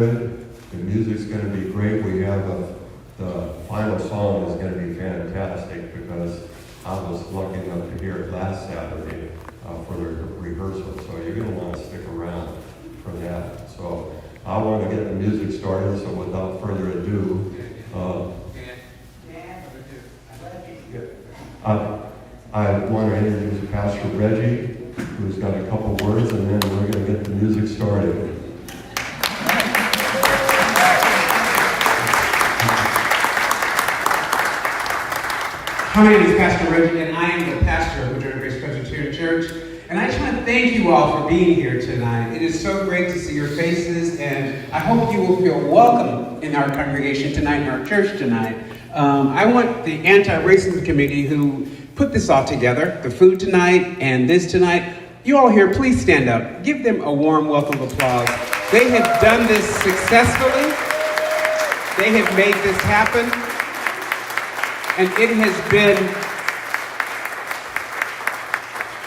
good. The music's going to be great. We have the final song is going to be fantastic because I was lucky enough to hear it last Saturday for the rehearsal. So you're going to want to stick around for that. So I want to get the music started. So without further ado, I want to introduce Pastor Reggie, who's got a couple words, and then we're going to get the music started. My name is Pastor Reggie, and I am the pastor of Madrona Grace Presbyterian Church. And I just want to thank you all for being here tonight. It is so great to see your faces, and I hope you will feel welcome in our congregation tonight, in our church tonight. I want the anti-racism committee who put this all together, the food tonight and this tonight. You all here, please stand up. Give them a warm welcome applause. They have done this successfully. They have made this happen. And it has been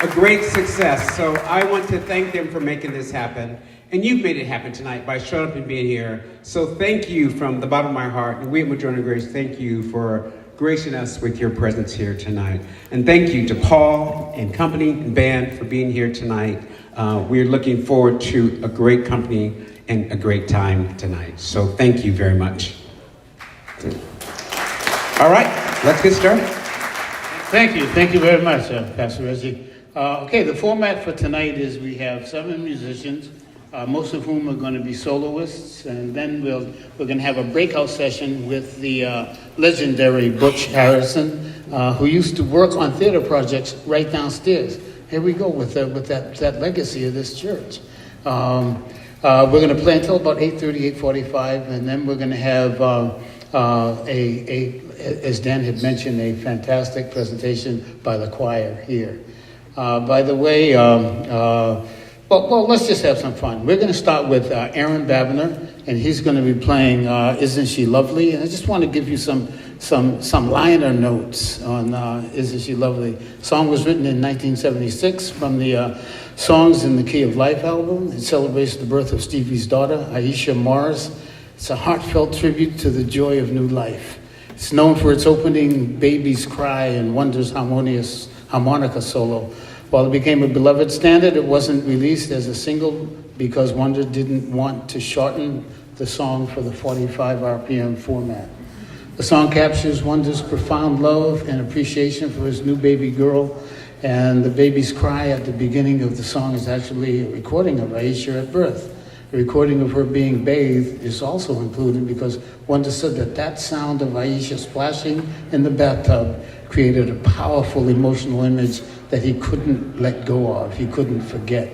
a great success. So I want to thank them for making this happen. And you've made it happen tonight by showing up and being here. So thank you from the bottom of my heart. And we at Madrona Grace, thank you for gracing us with your presence here tonight. And thank you to Paul and company and band for being here tonight. We're looking forward to a great company and a great time tonight. So thank you very much. All right. Let's get started. Thank you very much, Pastor Reggie. Okay, the format for tonight is we have 7 musicians, most of whom are going to be soloists, and then we're going to have a breakout session with the legendary Butch Harrison, who used to work on theater projects right downstairs. Here we go with that legacy of this church. We're going to play until about 8:30, 8:45, and then we're going to have as Dan had mentioned, a fantastic presentation by the choir here. By the way, well, let's just have some fun. We're going to start with Aaron Babiner, and he's going to be playing Isn't She Lovely? And I just want to give you some liner notes on Isn't She Lovely? The song was written in 1976 from the Songs in the Key of Life album. It celebrates the birth of Stevie's daughter, Aisha Mars. It's a heartfelt tribute to the joy of new life. It's known for its opening Baby's Cry and Wonder's harmonious harmonica solo. While it became a beloved standard, it wasn't released as a single because Wonder didn't want to shorten the song for the 45 RPM format. The song captures Wonder's profound love and appreciation for his new baby girl, and the baby's cry at the beginning of the song is actually a recording of Aisha at birth. A recording of her being bathed is also included because Wonder said that sound of Aisha splashing in the bathtub created a powerful emotional image that he couldn't let go of, he couldn't forget.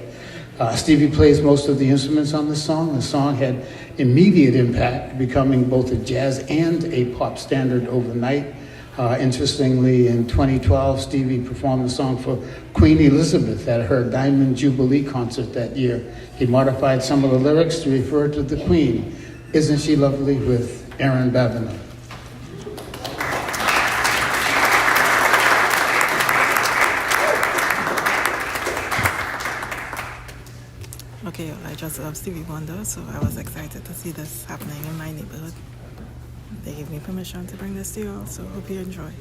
Stevie plays most of the instruments on the song. The song had immediate impact, becoming both a jazz and a pop standard overnight. Interestingly, in 2012, Stevie performed the song for Queen Elizabeth at her Diamond Jubilee concert that year. He modified some of the lyrics to refer to the Queen. Isn't She Lovely? With Aaron Babiner. Okay, I just love Stevie Wonder, so I was excited to see this happening in my neighborhood. They gave me permission to bring this to you all, so hope you enjoy.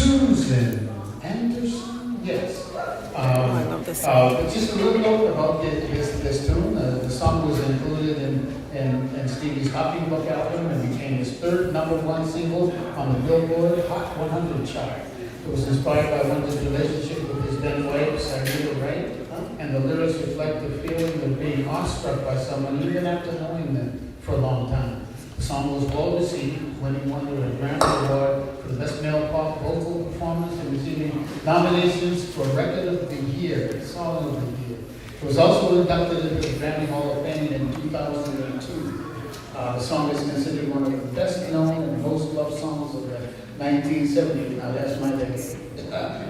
Susan Anderson, yes. I love this song. But just a little note about this tune. The song was included in Stevie's Hopping Book album and became his third #1 single on the Billboard Hot 100 chart. It was inspired by Wonder's relationship with his then wife, Sarita Wright, and the lyrics reflect the feeling of being awestruck by someone even after knowing them for a long time. The song was well received, winning Wonder a Grammy Award for the Best Male Pop Vocal Performance and receiving nominations for Record of the Year, Song of the Year. It was also inducted into the Grammy Hall of Fame in 2002. The song is considered one of the best known and most loved songs of the 1970s. Now that's my decade.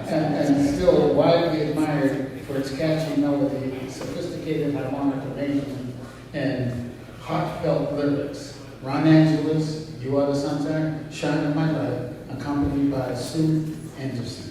And still widely admired for its catchy melody, sophisticated harmonic arrangement, and heartfelt lyrics. Ron Angeles, You Are the Sunshine, Shine in My Life, accompanied by Sue Anderson.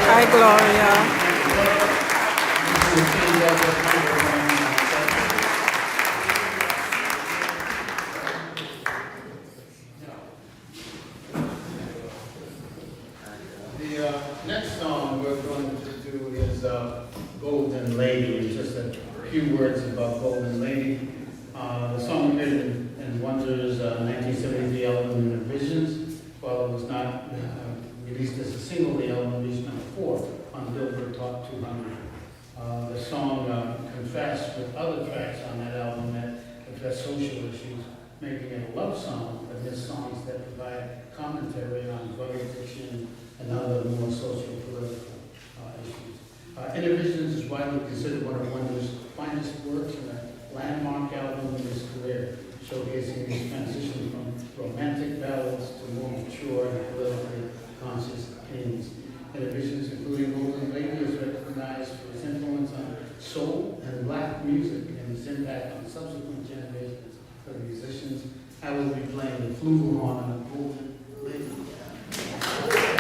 Hi, Gloria. The next song we're going to do is Golden Lady. It's just a few words about Golden Lady. The song appeared in Wonder's 1973 album Intermissions. While it was not released as a single, the album reached number 4 on Billboard Top 200. The song contrasts with other tracks on that album that address social issues, making it a love song, but there's songs that provide commentary on drug addiction and other more social political issues. Intermissions is widely considered one of Wonder's finest works and a landmark album in his career, showcasing his transition from romantic ballads to more mature and politically conscious hymns. Intermissions, including Golden Lady, is recognized for his influence on soul and black music and his impact on subsequent generations of musicians. I will be playing the flugelhorn on Golden Lady. Golden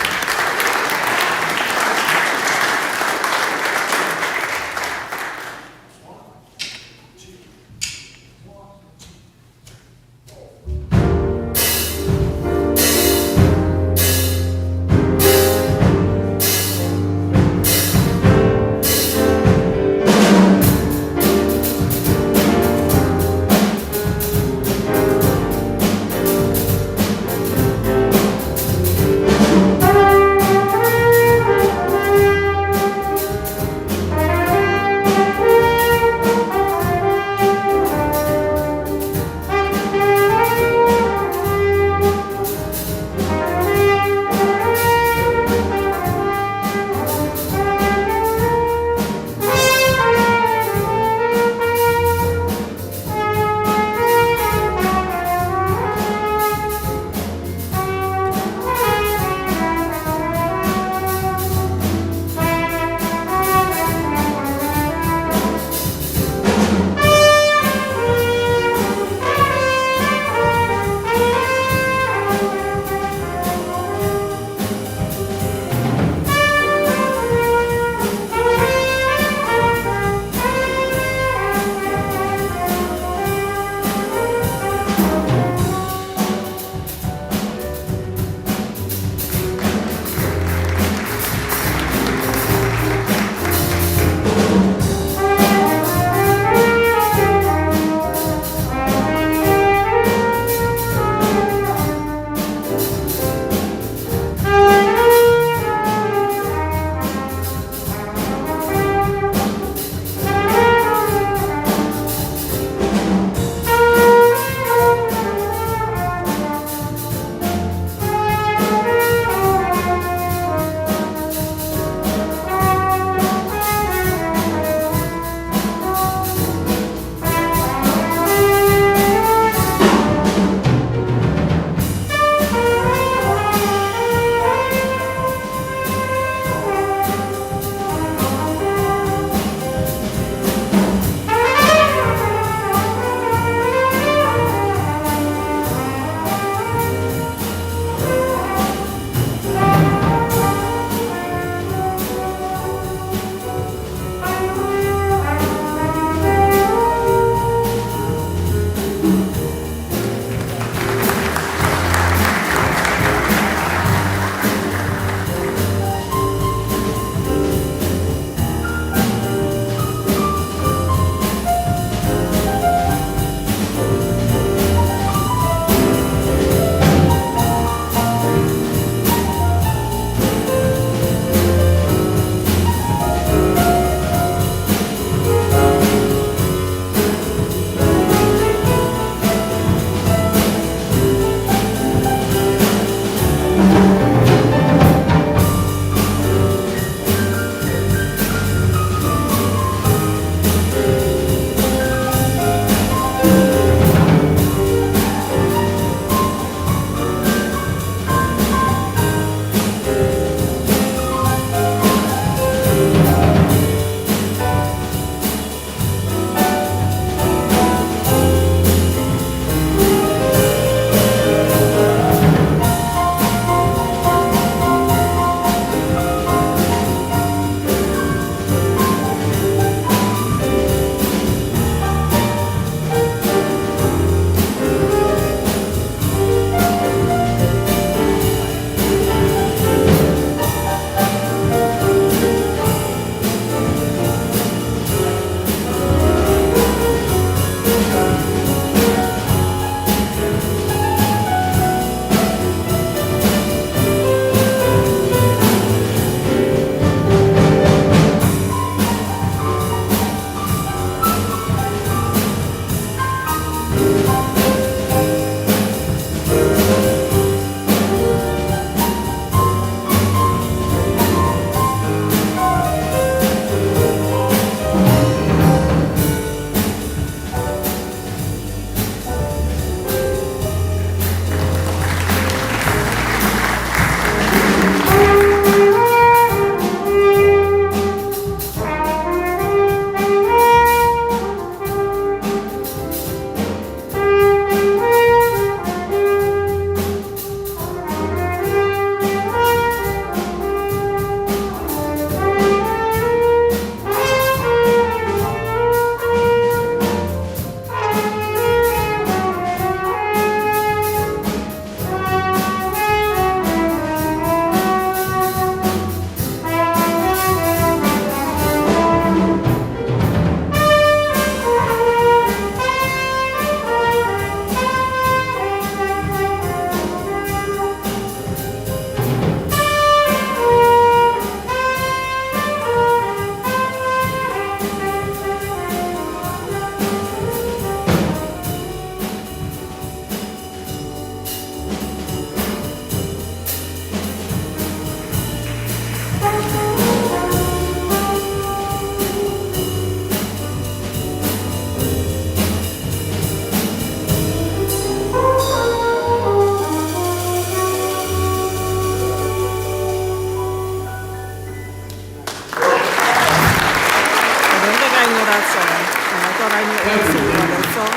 Stevie Everything. Wonder song.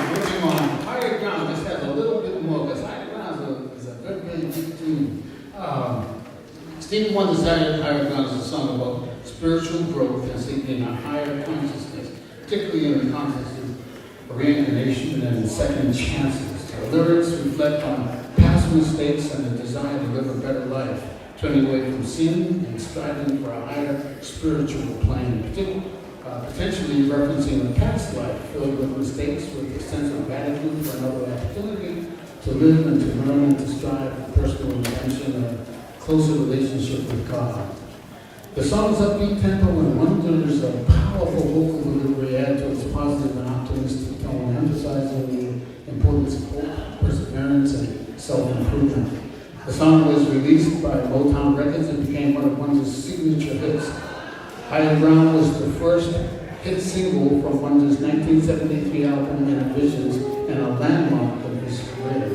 Moving on. Higher Ground just has a little bit more, because Higher Ground is a very, very deep tune. Stevie Wonder's Higher Ground is a song about spiritual growth and seeking a higher consciousness, particularly in the context of reincarnation and second chances. The lyrics reflect on past mistakes and the desire to live a better life, turning away from sin and striving for a higher spiritual plane, potentially referencing a past life filled with mistakes, with a sense of gratitude for another opportunity to live and to learn and to strive for personal redemption and a closer relationship with God. The song's upbeat tempo and wonders of powerful vocal delivery add to its positive and optimistic tone, emphasizing the importance of hope, perseverance, and self-improvement. The song was released by Motown Records and became one of Wonder's signature hits. Higher Ground was the first hit single from Wonder's 1973 album Intermissions and a landmark of his career.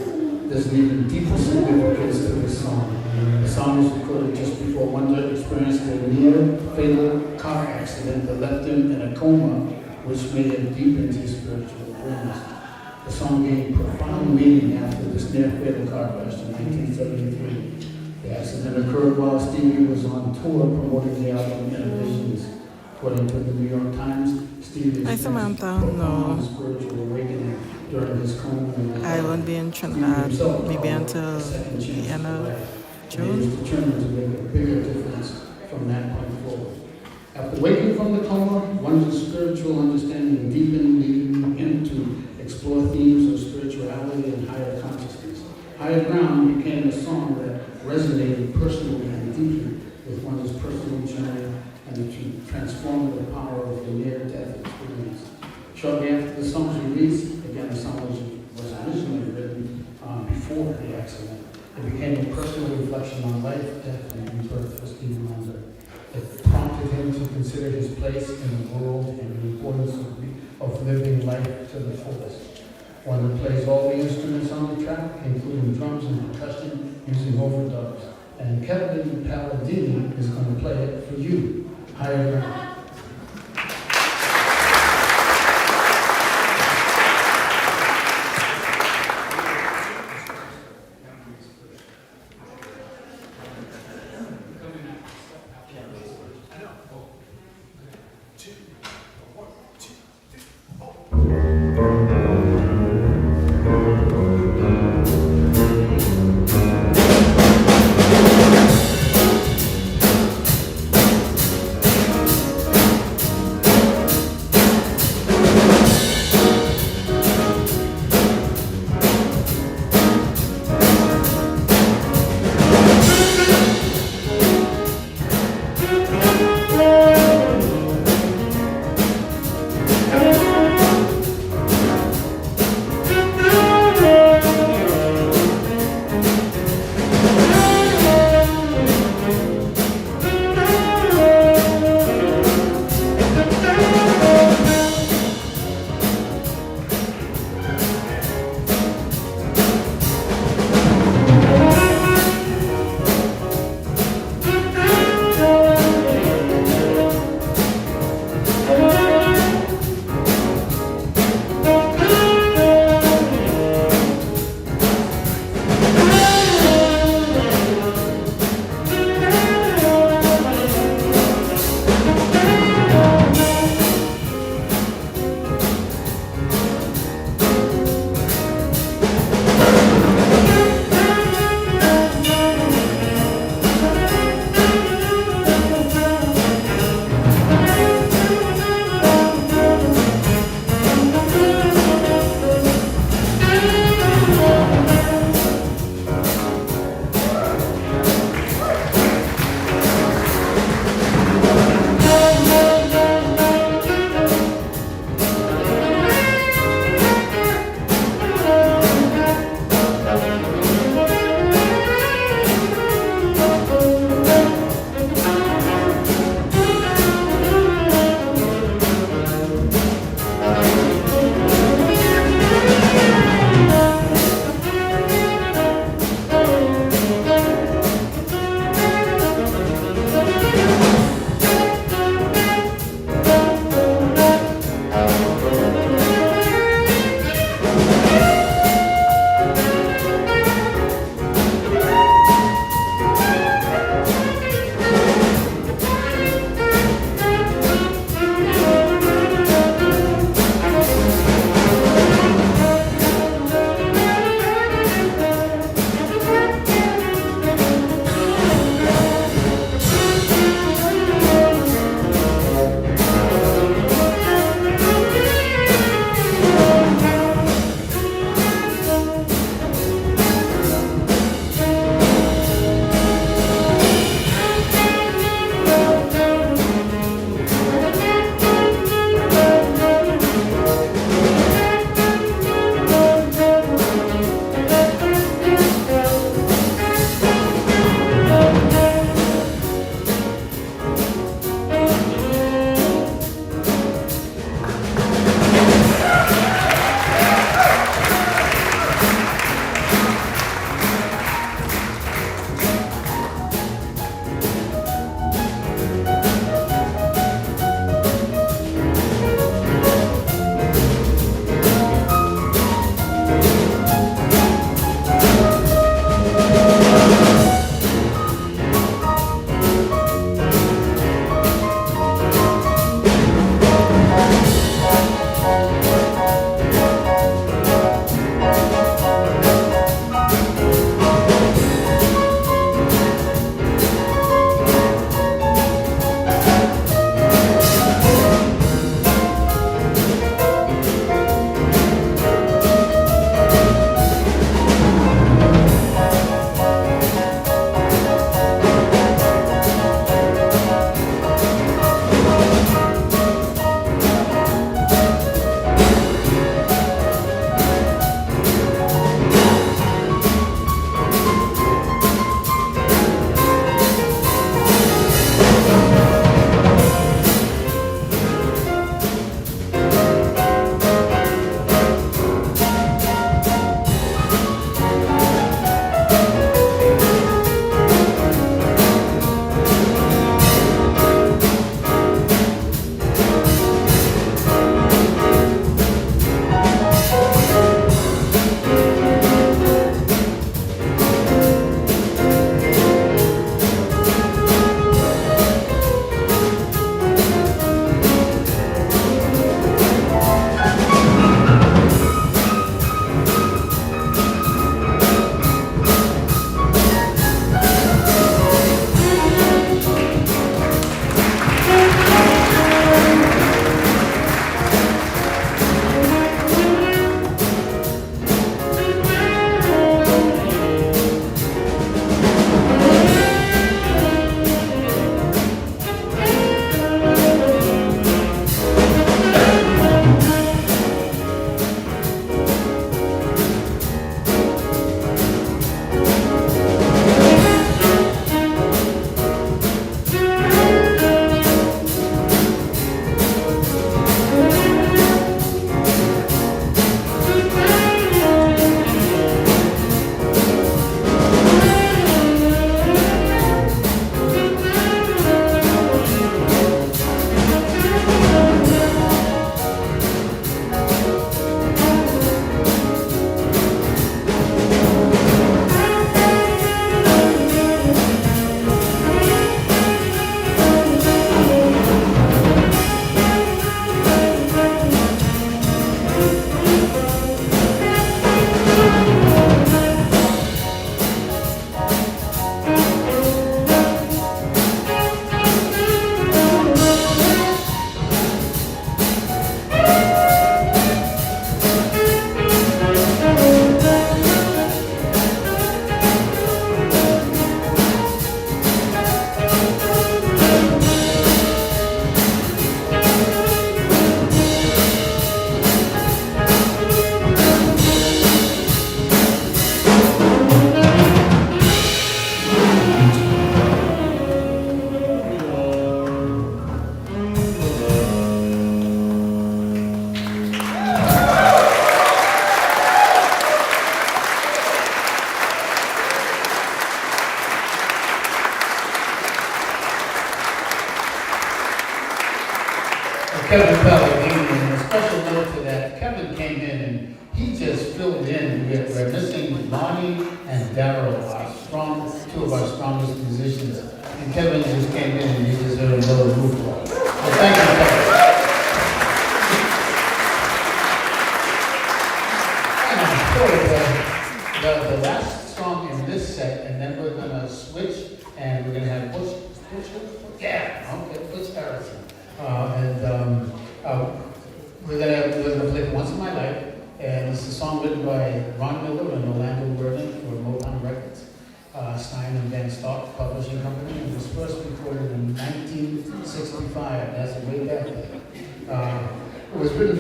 There's an even deeper significance to this song. The song was recorded just before Wonder experienced a near-fatal car accident that left him in a coma, which may have deepened his spiritual awareness. The song gained profound meaning after this near-fatal car crash in 1973. The accident occurred while Stevie was on tour promoting the album Intermissions. According to the New York Times, Stevie Hi, experienced Samantha. a profound No. spiritual awakening during his coma. I won't be in Trinidad maybe until the end of He June. was determined to make a bigger difference from that point forward. After waking from the coma, Wonder's spiritual understanding deepened, leading him to explore themes of spirituality and higher consciousness. Higher Ground became a song that resonated personally and deeply with Wonder's personal journey and the transformative power of the near-death experience. Shortly after the song's release, again, the song was originally written before the accident. It became a personal reflection on life, death, and rebirth for Stevie Wonder. It prompted him to consider his place in the world and the importance of living life to the fullest. Wonder plays all the instruments on the track, including drums and percussion, using overdubs. And Kevin Palladini is going to play it for you. Higher Ground. Kevin Pellegrini, and a special note to that, Kevin came in and he just filled in. We're missing Lonnie and Daryl, two of our strongest musicians. And Kevin just came in and he deserved another roof for it. So thank you, Kevin. And the last song in this set, and then we're gonna switch, and we're gonna have Butch Harrison. We're gonna play Once in My Life, and it's a song written by Ron Miller and Orlando Vernon for Motown Records, Stein and Van Stock Publishing Company, and was first recorded in 1965. That's way back then. It was written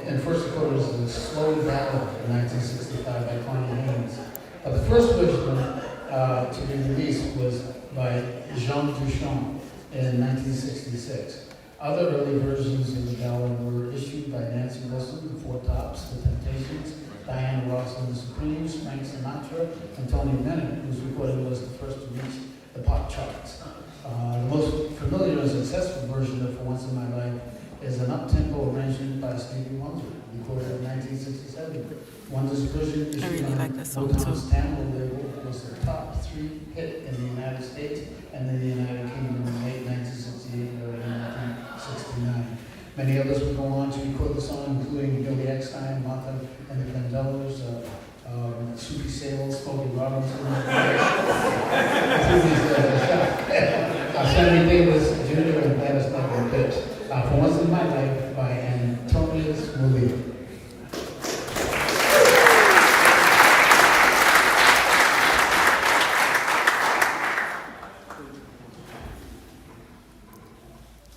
in first recorded as a slow ballad in 1965 by Connie Haynes. The first version to be released was by Jean Duchamp in 1966. Other early versions of the ballad were issued by Nancy Wilson, the Four Tops, the Temptations, Diana Ross and the Supremes, Frank Sinatra, and Tony Bennett, whose recording was the first to reach the pop charts. The most familiar and successful version of For Once in My Life is an up-tempo arrangement by Stevie Wonder, recorded in 1967. Wonder's version I really issued like on this song too. Motown's Tamil label was the top 3 hit in the United States and in the United Kingdom in late 1968 or 1969. Many others would go on to record the song, including Billy Eckstine, Martha and the Vandellas, Suki Sable, Smokey Robinson, Sammy Davis Jr. and Gladys Knight Pitts. For Once in My Life by Antonius Mulia.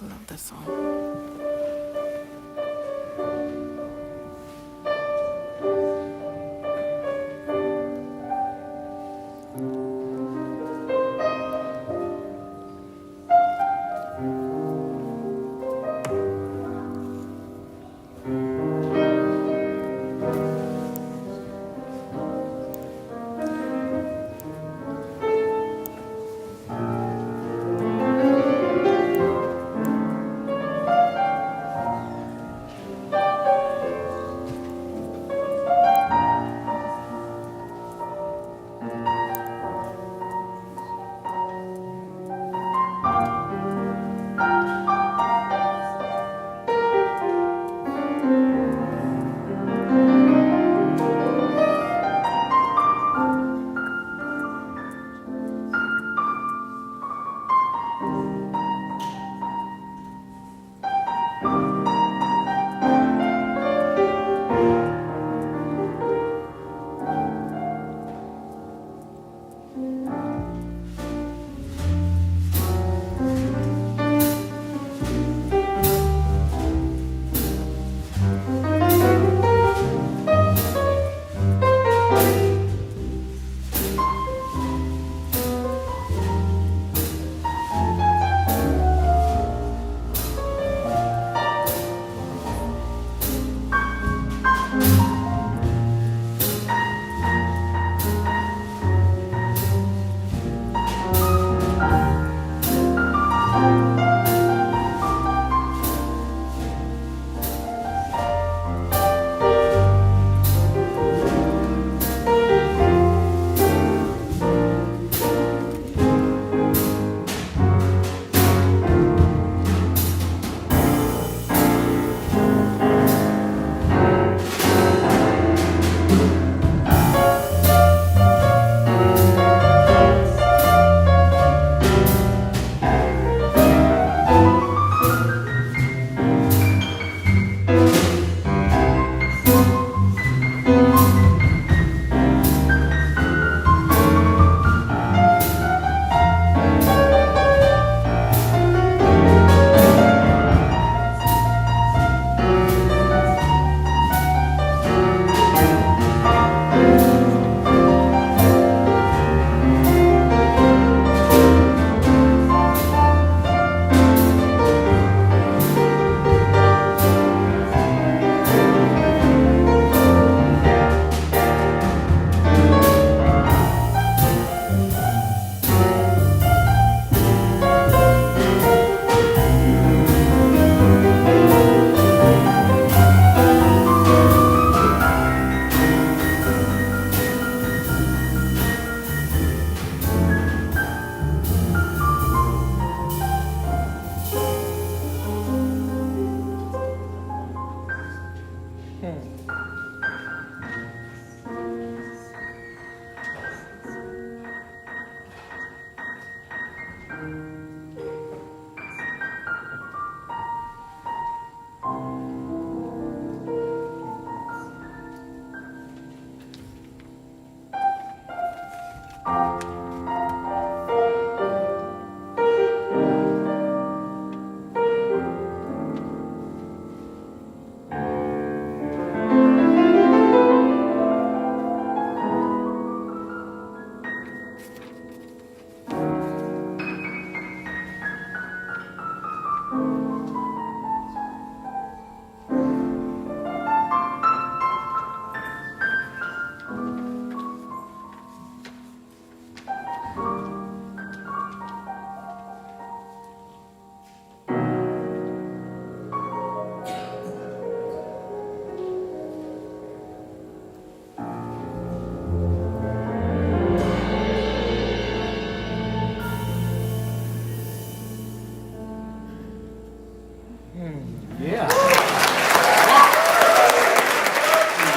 Love this song.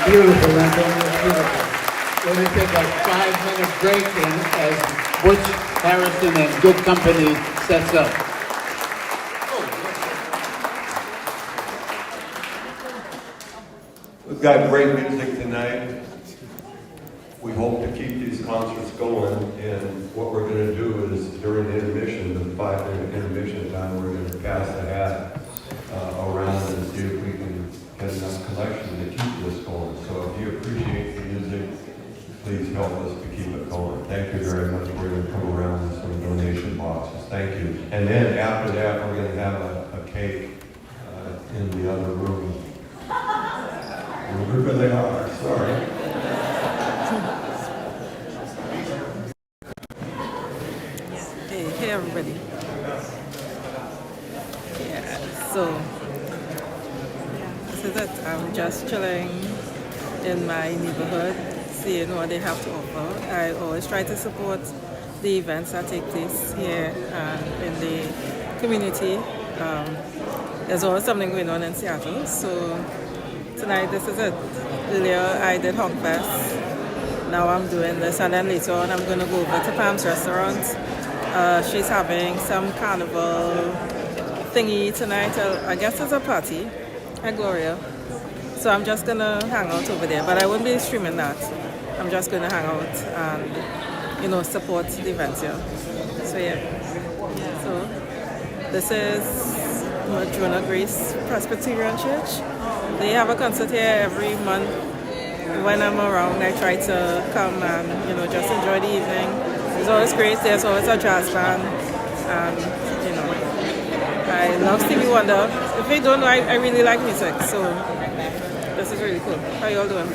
Beautiful, Antonio, beautiful. We're going to take a 5-minute break, and as Butch Harrison and Good Company sets up. We've got great music tonight. We hope to keep these concerts going, and what we're going to do is during the intermission, the 5-minute intermission time, we're going to pass the hat around and see if we can get enough collection to keep this going. So if you appreciate the music, please help us to keep it going. Thank you very much. We're going to come around with some donation boxes. Thank you. And then after that, we're going to have a cake in the other room. Wherever they are, sorry. Hey everybody. Yeah, so this is it. I'm just chilling in my neighborhood, seeing what they have to offer. I always try to support the events that take place here in the community. There's always something going on in Seattle, so tonight this is it. Earlier I did Hog Fest. Now I'm doing this, and then later on I'm going to go over to Pam's restaurant. She's having some carnival thingy tonight. I guess it's a party at Gloria. So I'm just going to hang out over there. But I won't be streaming that. I'm just going to hang out and, support the events here. So yeah. So this is Madrona Grace Presbyterian Church. They have a concert here every month. When I'm around, I try to come and, just enjoy the evening. It's always great. There's always a jazz band. I love Stevie Wonder. If you don't know, I really like music. So this is really cool. How you all doing?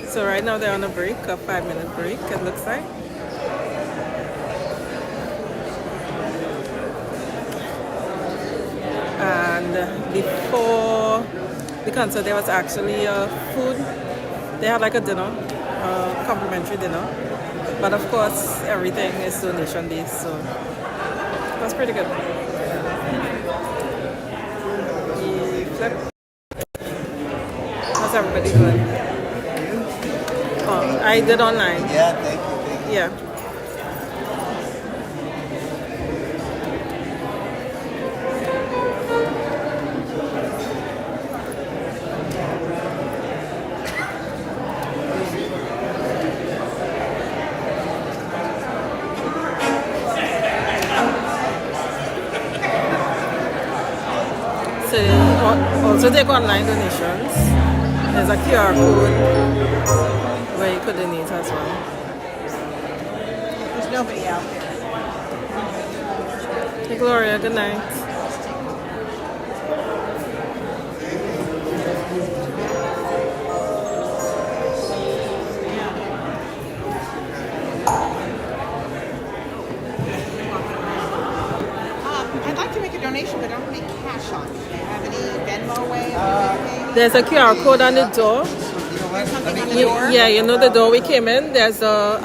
So right now they're on a break, a 5-minute break, it looks like. And before the concert, there was actually food. They had like a dinner, complimentary dinner. But of course, everything is donation based, so that's pretty good. Flip. How's everybody doing? Oh, I did online. Yeah, thank you. Yeah. So they also take online donations. There's a QR code where you could donate as well. There's nobody out there. Hey Gloria, good night. I'd like to make a donation, but I don't have any cash on me. Do you have any Venmo way of doing There's a QR code on the door. something on the door? Yeah, you know the door we came in, there's a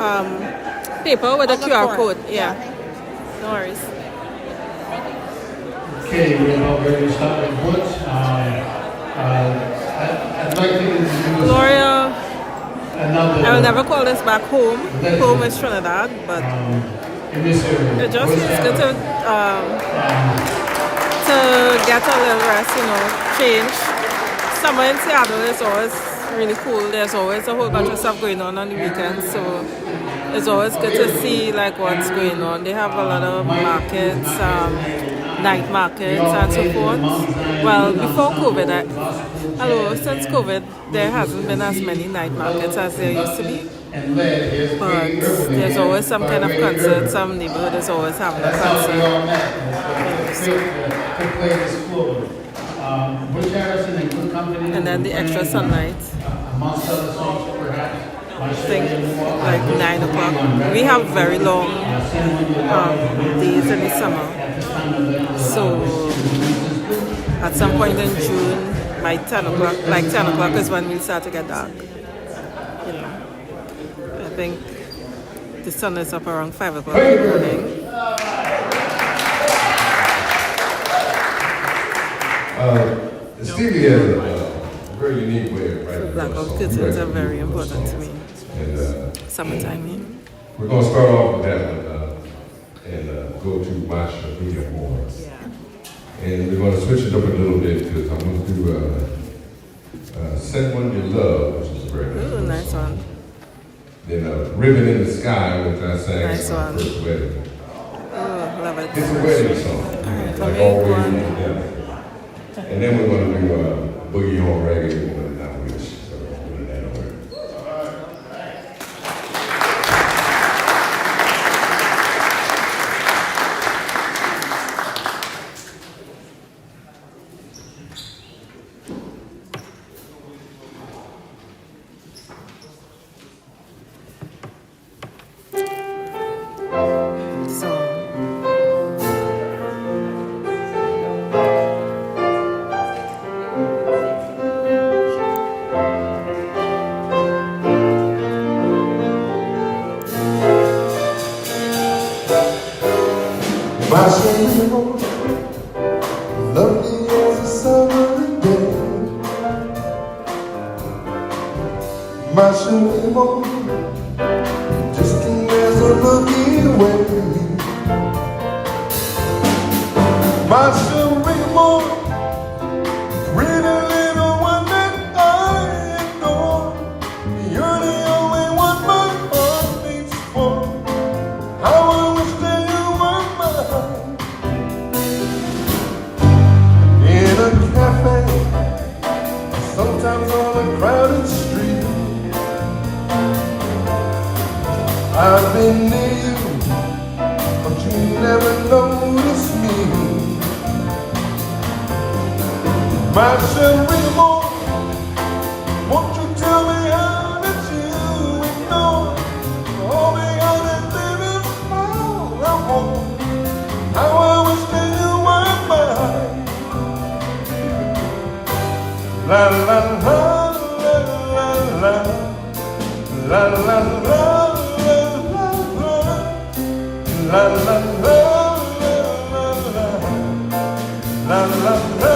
paper with a I'll look QR for it. code. Thank Yeah, you. no worries. Okay, we're about ready to start with Butch. I'd like to introduce Gloria, another. I will never call this back home. Home is Trinidad, but in this area. it just Butch feels good to get a little rest, change. Summer in Seattle is always really cool. There's always a whole bunch of stuff going on the weekends, so it's always good to see like what's going on. They have a lot of markets, night markets and so forth. Well, before COVID, since COVID, there hasn't been as many night markets as there used to be. But there's always some kind of concert. Some neighborhood is always having a concert. And then the extra sunlight. I think like 9 o'clock. We have very long days in the summer. So at some point in June, by 10 o'clock is when we start to get dark. I think the sun is up around 5 o'clock in the morning. Stevie has a very unique way of writing. Blackout curtains are very important to me. And Summertime here. we're going to start off with that one and go to Masha Via More. Yeah. And we're going to switch it up a little bit because I'm going to do Set One You Love, which is a very nice Ooh, one. nice one. Then Ribbon in the Sky, which I sang Nice at my one. first wedding. Oh, love it. It's a wedding song, Alright, like make always. one. Yeah. And then we're going to do Boogie on Reggae, but not Wish. So we'll do that over. So, My Chanel, lovely as a summer day. My Chanel, distant as a looking away. My Chanel, pretty little one that I adore. You're the only one my heart beats for. How I wish that you were mine. In a cafe, sometimes on a crowded street, I've been near you, but you never noticed me. My Sherry Moore, won't you tell me how did you ignore all the other living all I want? How I wish that you were mine. La la la la la la la la la la la la la la.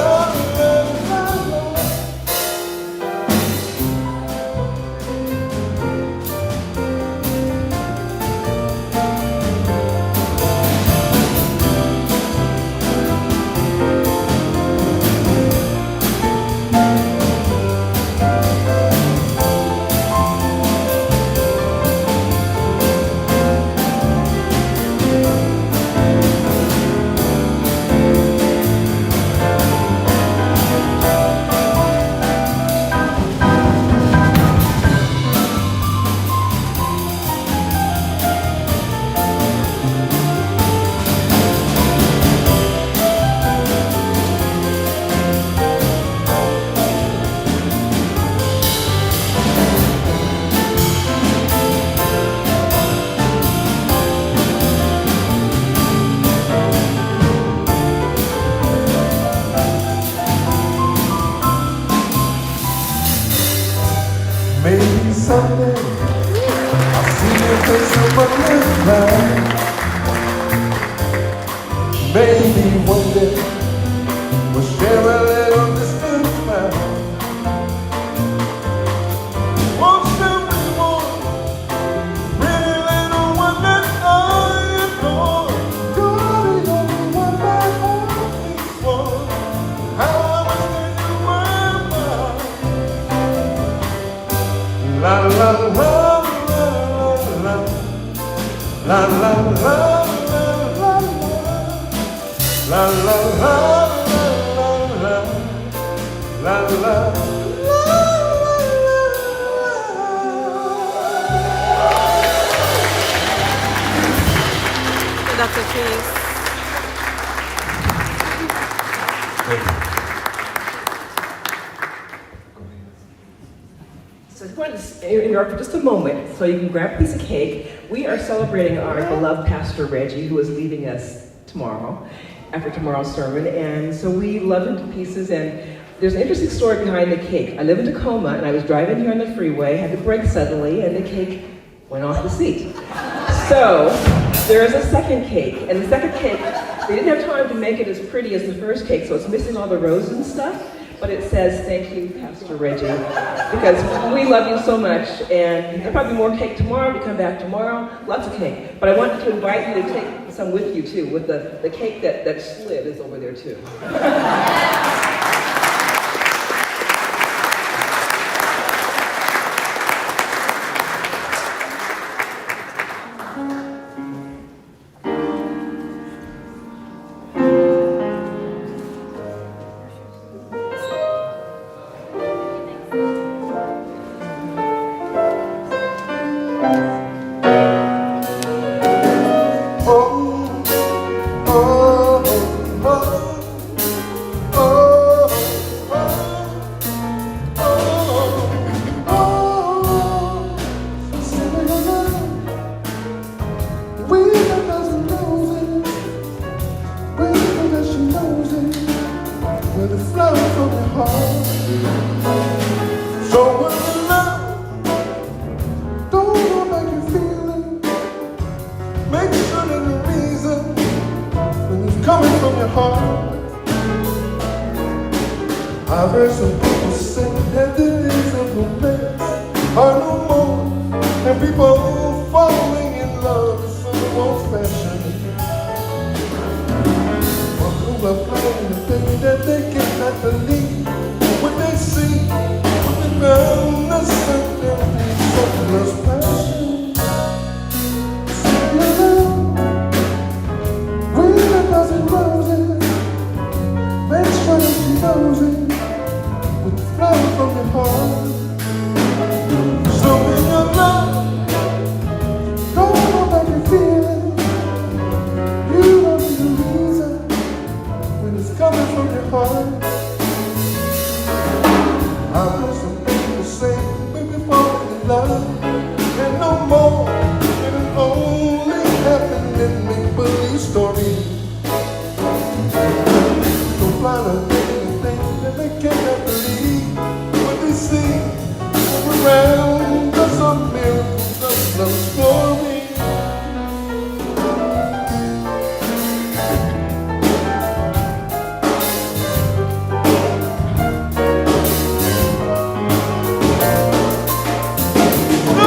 Maybe someday I'll see your face on my left. Maybe one day we'll share a little distance now. Won't you be more? Pretty little one that I adore. You're the only one my heart beats for. How I wish that you were mine. La la la la la la la la la la la la la la. Dr. Chase. So I just wanted to interrupt for just a moment so you can grab a piece of cake. We are celebrating our beloved Pastor Reggie, who is leaving us tomorrow, after tomorrow's sermon. And so we love him to pieces. And there's an interesting story behind the cake. I live in Tacoma, and I was driving here on the freeway, had to brake suddenly, and the cake went off the seat. So there is a second cake. And the second cake, they didn't have time to make it as pretty as the first cake, so it's missing all the roses and stuff. but it says, "Thank you, Pastor Reggie," because we love you so much, and there'll probably be more cake tomorrow. We come back tomorrow, lots of cake. But I wanted to invite you to take some with you too, with the cake that slid is over there too. I've heard some people say that the days of romance are no more, and people falling in love is so old fashioned. But who are playing the thing that they cannot believe what they see, what they found the certainty, surplus passion. Sing along, with a dozen roses, make sure that she knows it. Flow from your heart. So in your love, don't know how you feeling. You don't need a reason when it's coming from your heart. I've heard some people say when you fall in love, and no more, it'll only happen in make-believe stories. Don't find a thing that they cannot believe. See around us are miracles of love story. No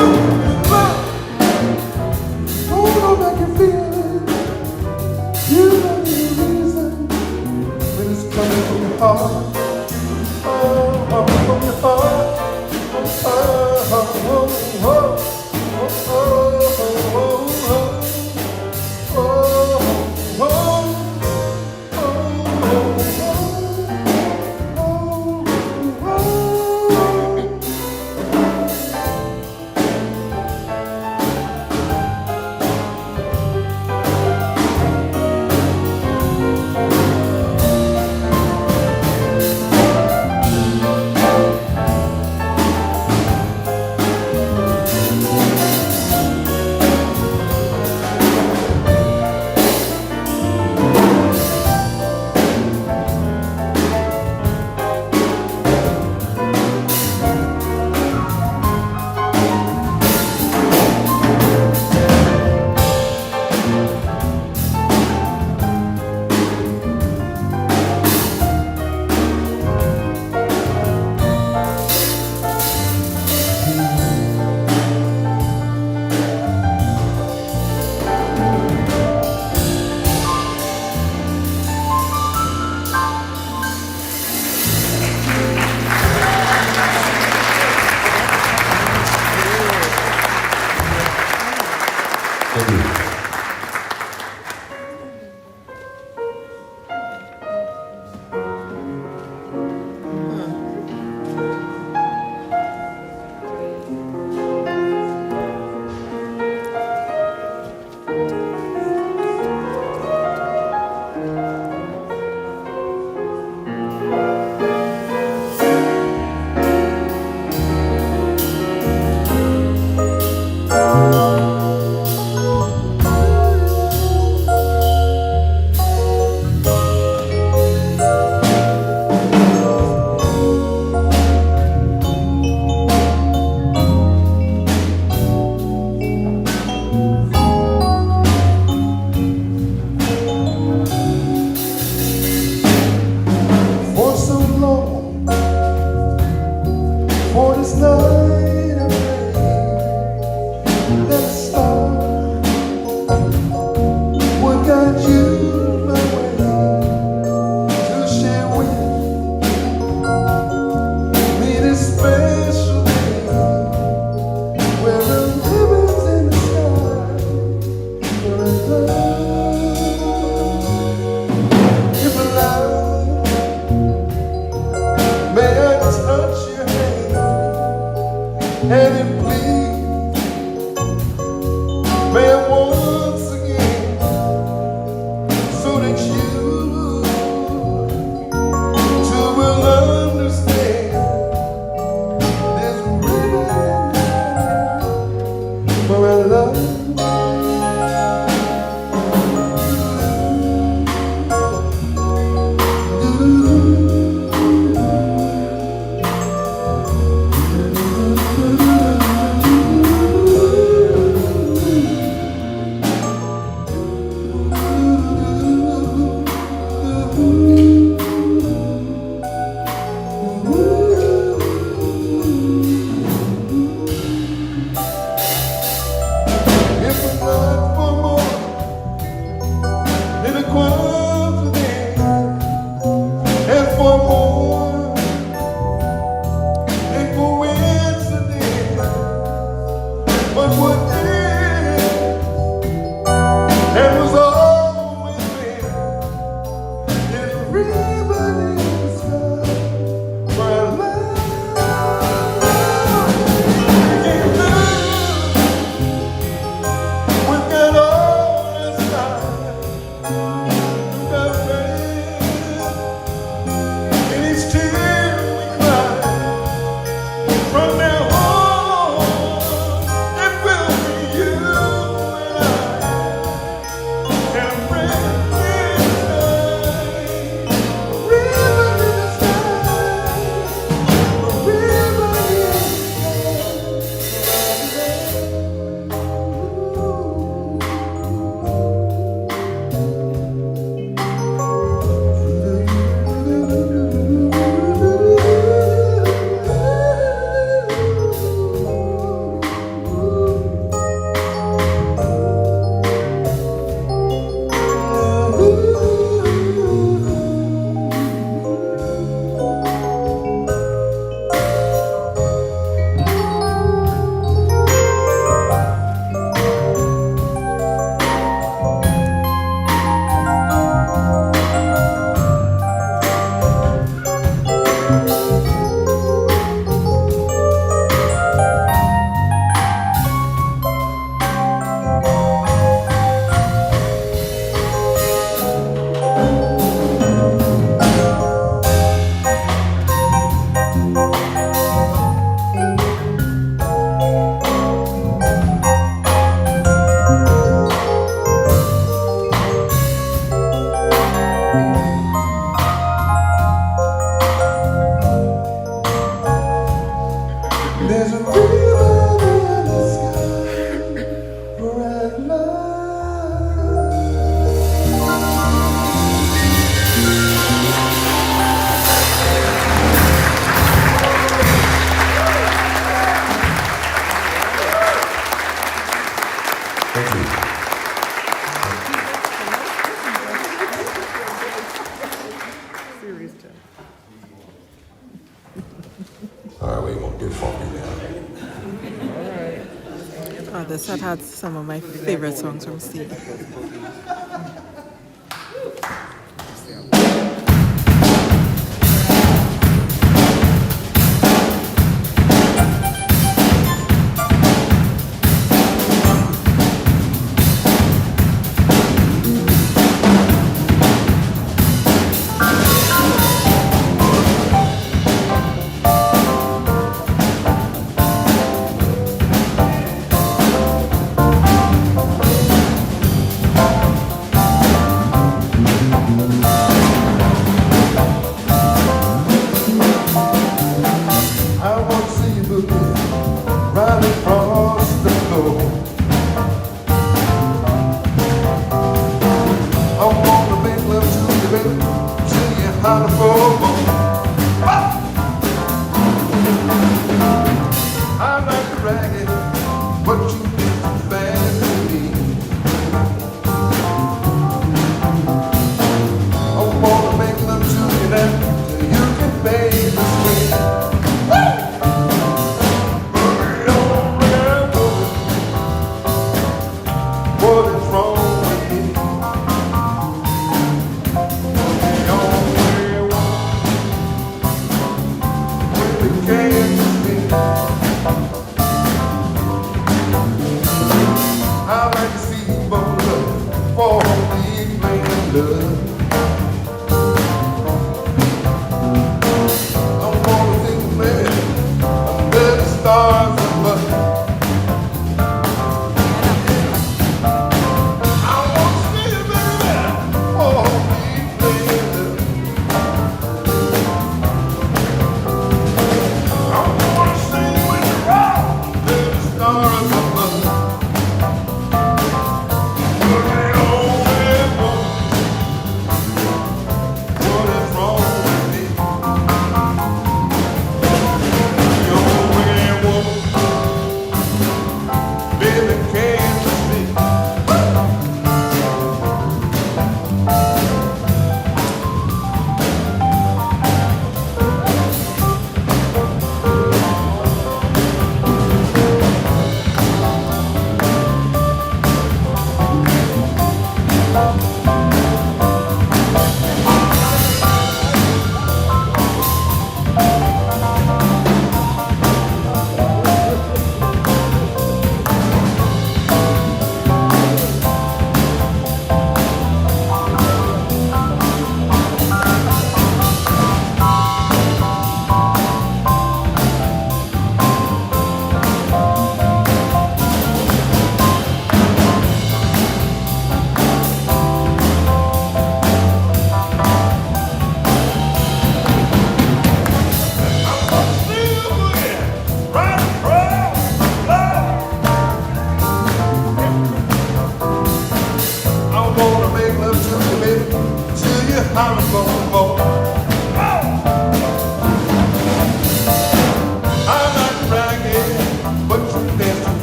This had some of my favorite songs from Stevie. stars above. I want to see you, baby. Oh, please, I want to see you when you rock to the stars above. But they only want what is wrong with me. You only want, baby, can't you see?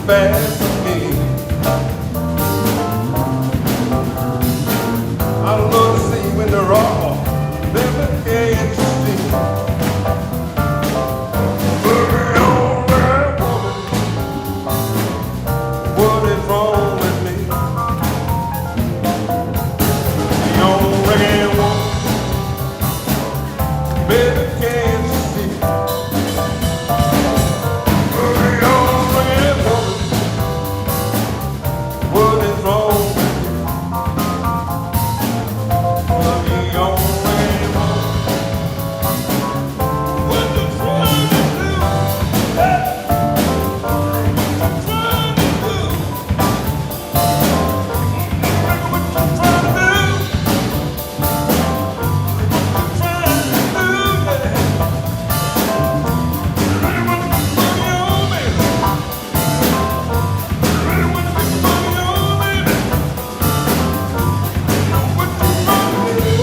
Fast for me. I love to see you when they're raw, baby, can't you see? Baby, all right, woman, what is wrong with me? The old reggae woman, baby, can't you see? Baby, all reggae woman, what is wrong with me? The old reggae woman, what you trying to do? Hey, what you trying to do? What you trying to do? What you trying to do? Ready when you put money on me? Ready when you put money on me? What you trying to do?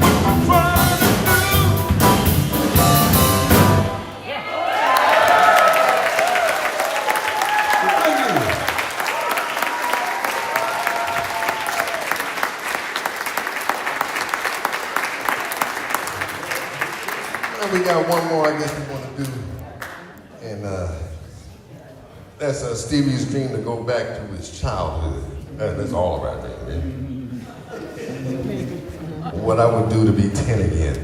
What you trying to do? And we got one more, I guess we want to do, and that's Stevie's dream to go back to his childhood. That's all of our dream. Yeah? What I would do to be 10 again.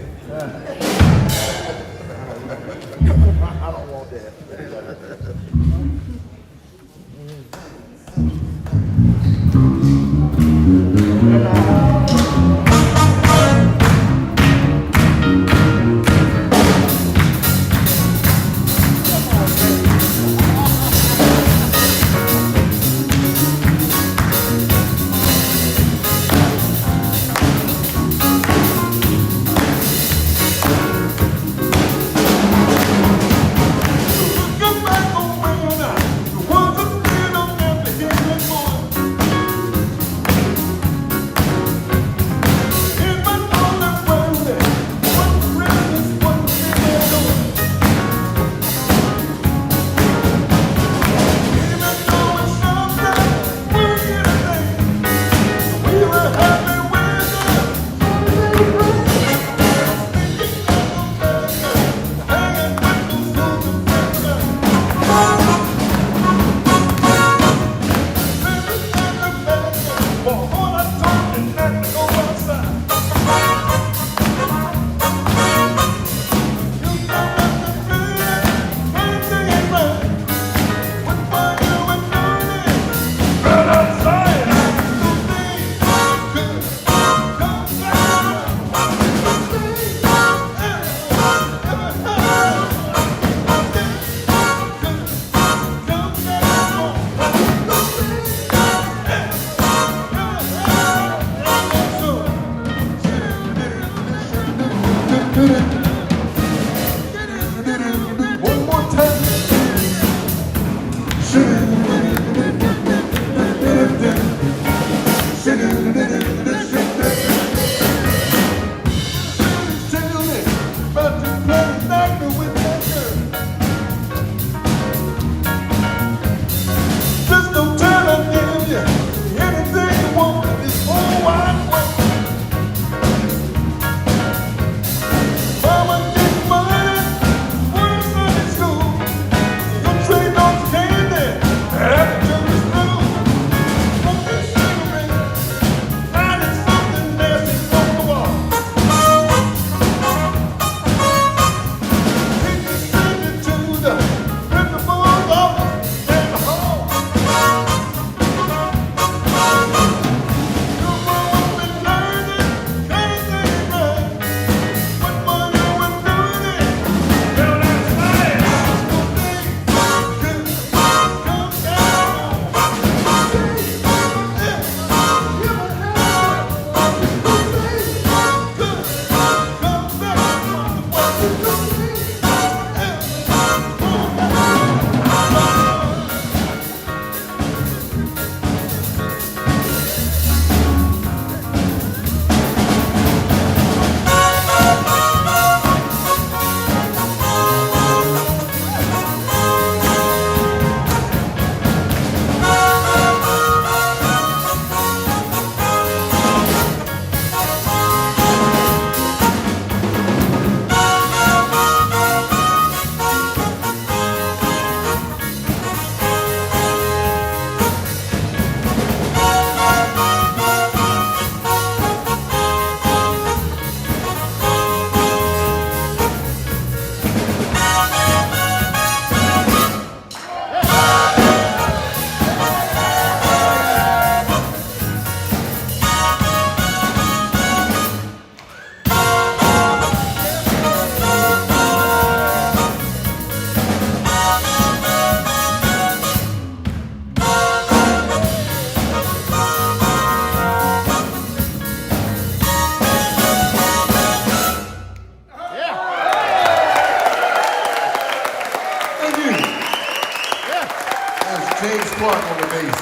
Clark on the bass.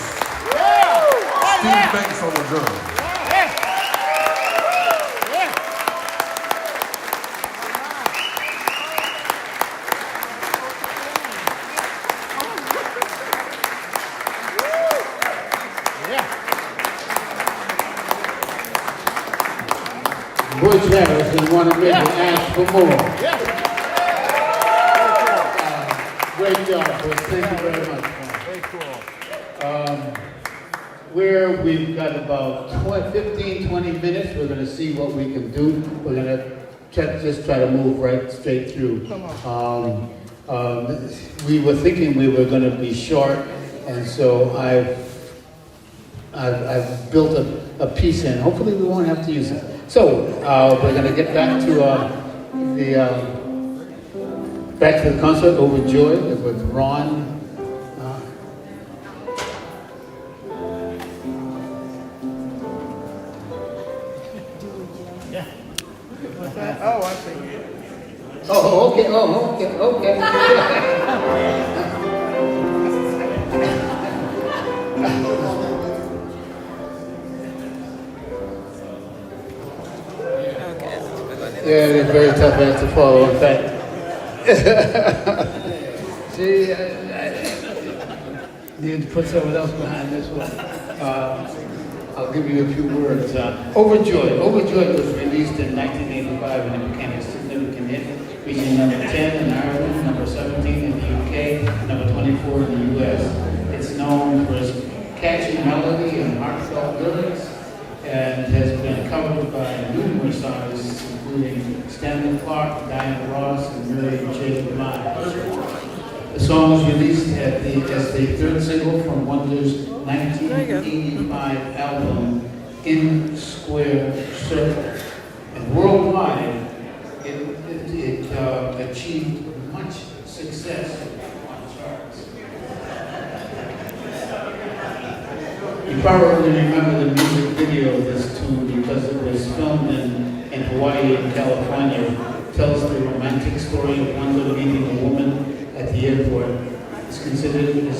Steve Banks on the drums. Butch Harris want to maybe ask for more. Great job, Butch. Thank you very much. Very cool. We've got about 15, 20 minutes. We're going to see what we can do. We're going to just try to move right straight through. We were thinking we were going to be short, and so I've built a piece in. Hopefully we won't have to use it. So we're going to get back to the concert, Overjoyed, with Ron. Oh, I see. Oh, okay. Oh, okay. Okay. Yeah, it's very tough act to follow, in fact. See, I need to put someone else behind this one. I'll give you a few words. Overjoyed. Overjoyed was released in 1985 and it became a significant hit, reaching number 10 in Ireland, number 17 in the UK, number 24 in the US. It's known for its catchy melody and heartfelt lyrics, and has been covered by numerous artists, including Stanley Clarke, Diana Ross, and Mary J. Blige. The song was released as the third single from Wonder's 1985 album, In Square Circle. And worldwide, it achieved much success on charts. You probably remember the music video of this tune because it was filmed in Hawaii and California. It tells the romantic story of Wanda meeting a woman at the airport. It's considered as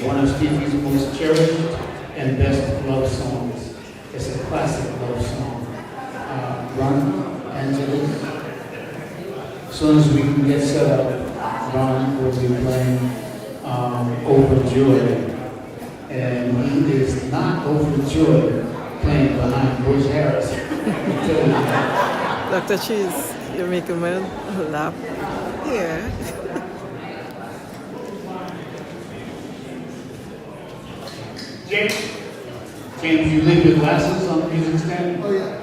one of Stevie's most cherished and best love songs. It's a classic love song. Ron, Angeles. As soon as we can get set up, Ron will be playing Overjoyed. And he is not overjoyed playing behind Butch Harris. Dr. Cheese, you're making me laugh. Yeah. James, you leave your glasses on the music stand? Oh, yeah.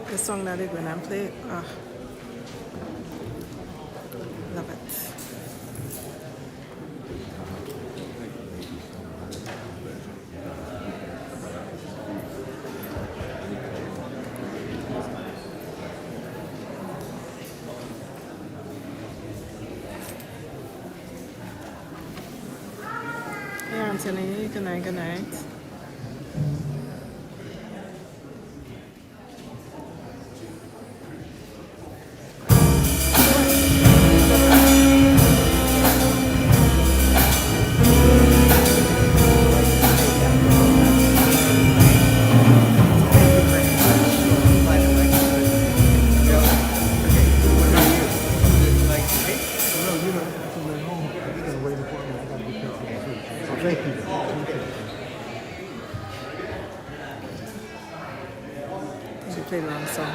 The song that they're going to play, love it. Hey Anthony, good night, good night. Play the wrong song.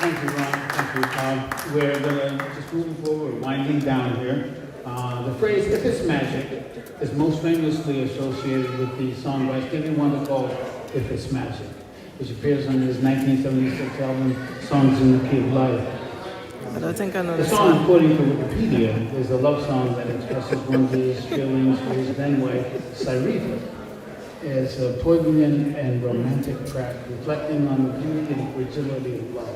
Thank you, Ron. Thank you. We're gonna just moving forward, winding down here. The phrase "if it's magic" is most famously associated with the song by Stevie Wonder called "If It's Magic," which appears on his 1976 album "Songs in the Key of Life." I don't think I know The the song, song. according to Wikipedia, is a love song that expresses one's feelings for his then wife, Syreeta. It's a poignant and romantic track reflecting on the beauty and fragility of love.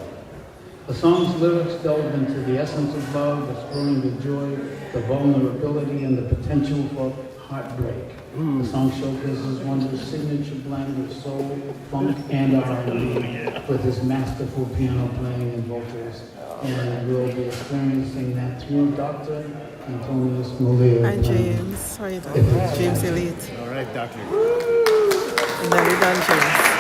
The song's lyrics delve into the essence of love, exploring the joy, the vulnerability, and the potential for heartbreak. The song showcases Wonder's signature blend of soul, funk, and R&B with his masterful piano playing and vocals. And we'll be experiencing that through Dr. Antonius Mulia. Hi, James. How you doing? James Elite. All right, Doctor. And then we're done, James.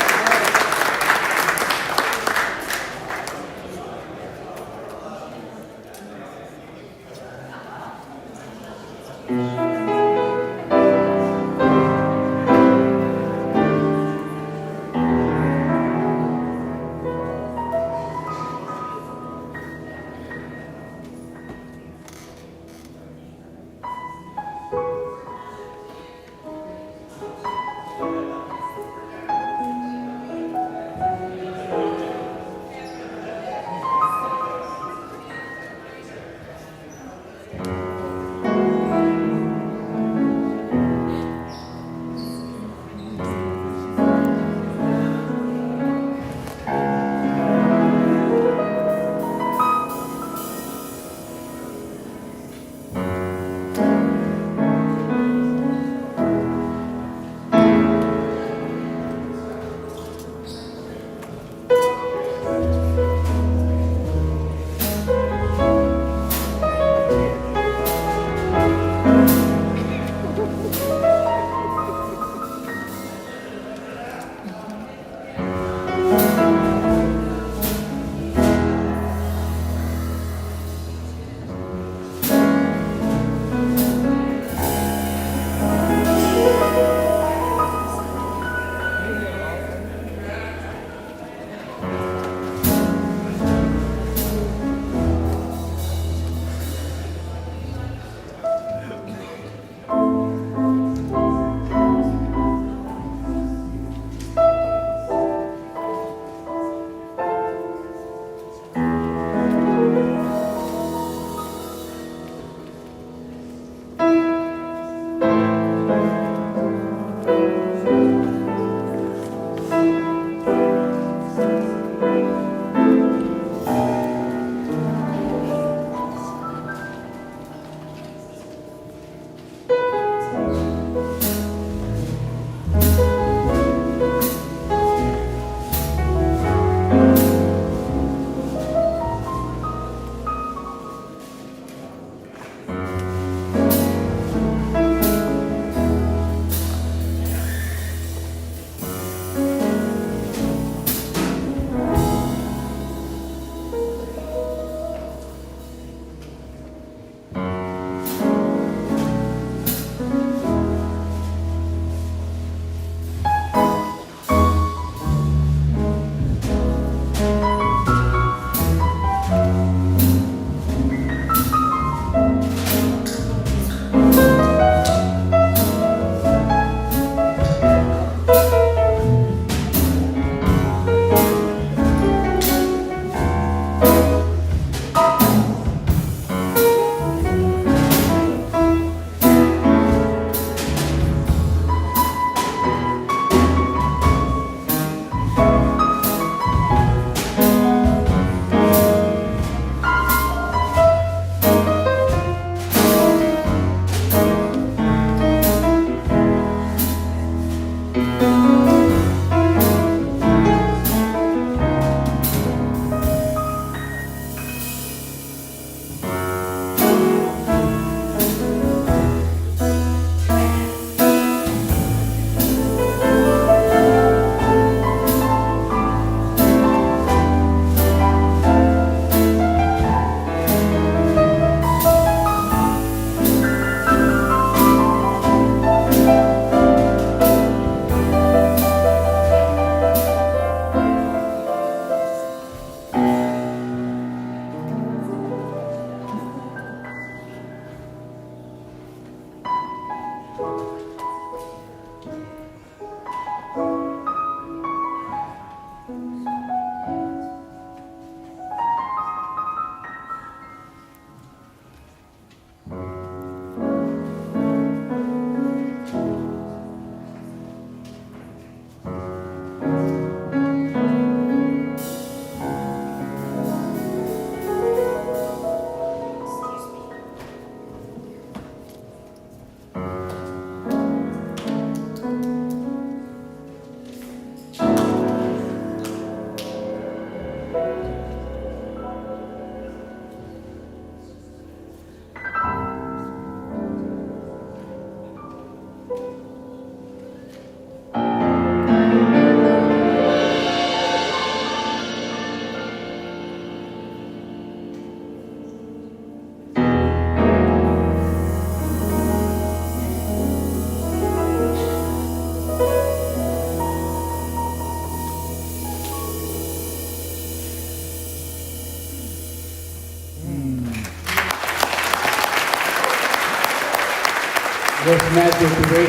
works magic the way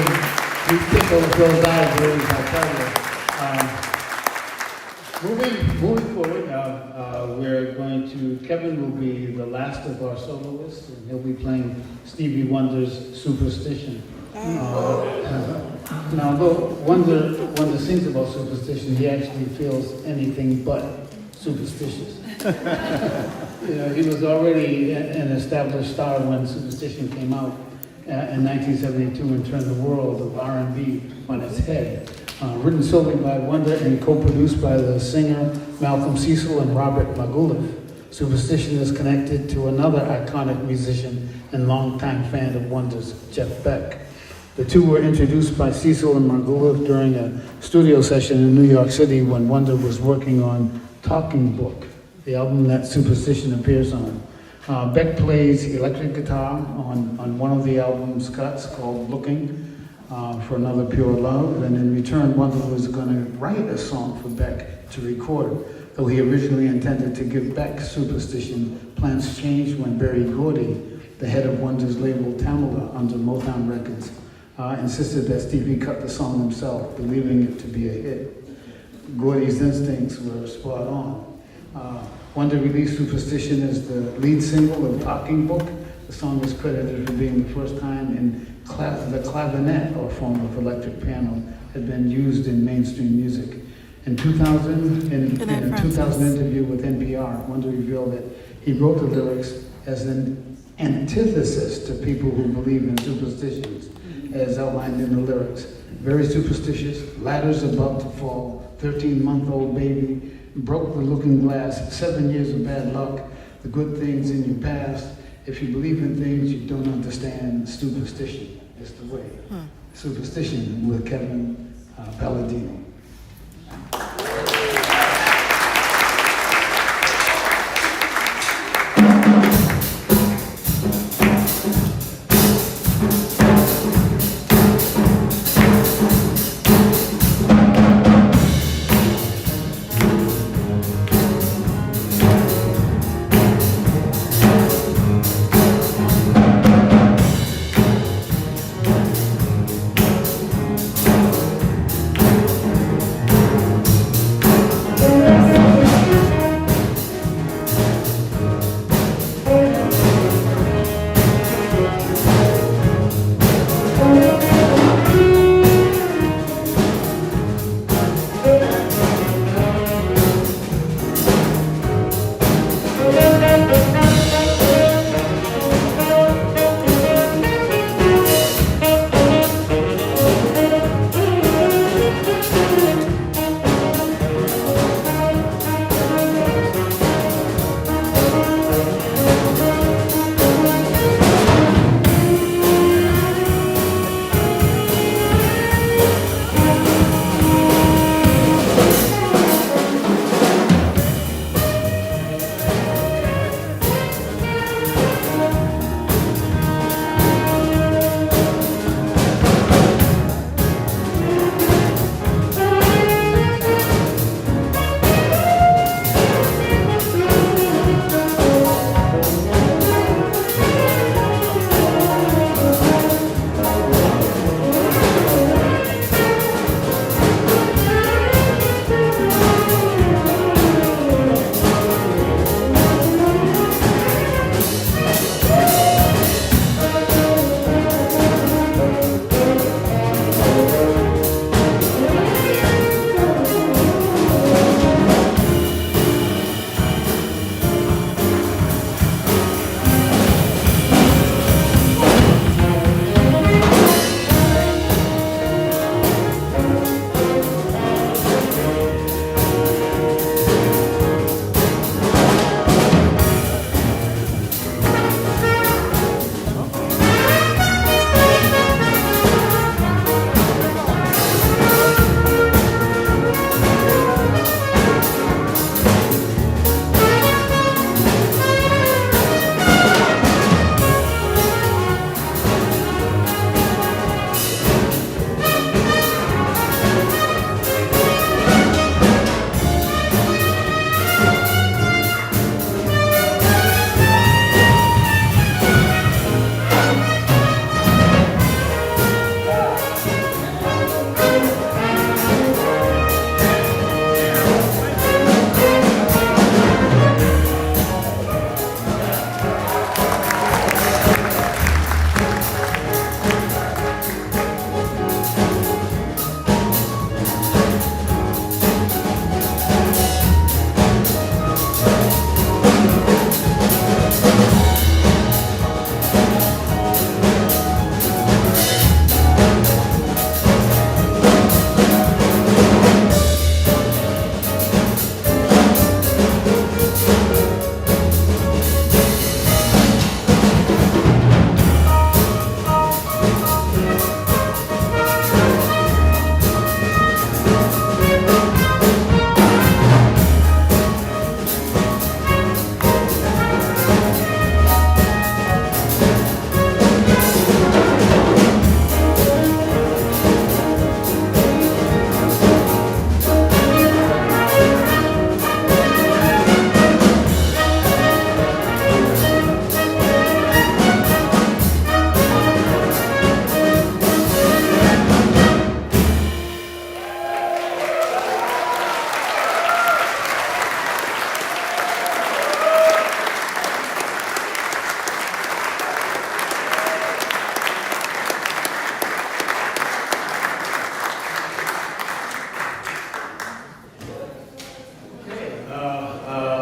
he tickles those eyes, really, I tell you. Moving forward, we're going to, Kevin will be the last of our soloists, and he'll be playing Stevie Wonder's Superstition. Now, though Wonder sings about superstition, he actually feels anything but superstitious. He was already an established star when Superstition came out in 1972 and turned the world of R&B on its head. Written solely by Wonder and co-produced by the singer Malcolm Cecil and Robert Margouleff, Superstition is connected to another iconic musician and longtime fan of Wonder's, Jeff Beck. The two were introduced by Cecil and Margouleff during a studio session in New York City when Wonder was working on Talking Book, the album that Superstition appears on. Beck plays electric guitar on one of the album's cuts called Looking for Another Pure Love, and in return, Wonder was going to write a song for Beck to record, though he originally intended to give Beck Superstition. Plans changed when Berry Gordy, the head of Wonder's label Tamala under Motown Records, insisted that Stevie cut the song himself, believing it to be a hit. Gordy's instincts were spot on. Wonder released Superstition as the lead single of Talking Book. The song is credited for being the first time the clavinet, or form of electric piano, had been used in mainstream music. In 2000, in a 2000 interview with NPR, Wonder revealed that he wrote the lyrics as an antithesis to people who believe in superstitions, as outlined in the lyrics. Very superstitious, ladders about to fall, 13-month-old baby, broke the looking glass, 7 years of bad luck, the good things in your past. If you believe in things you don't understand, superstition is the way. Superstition with Kevin Palladino.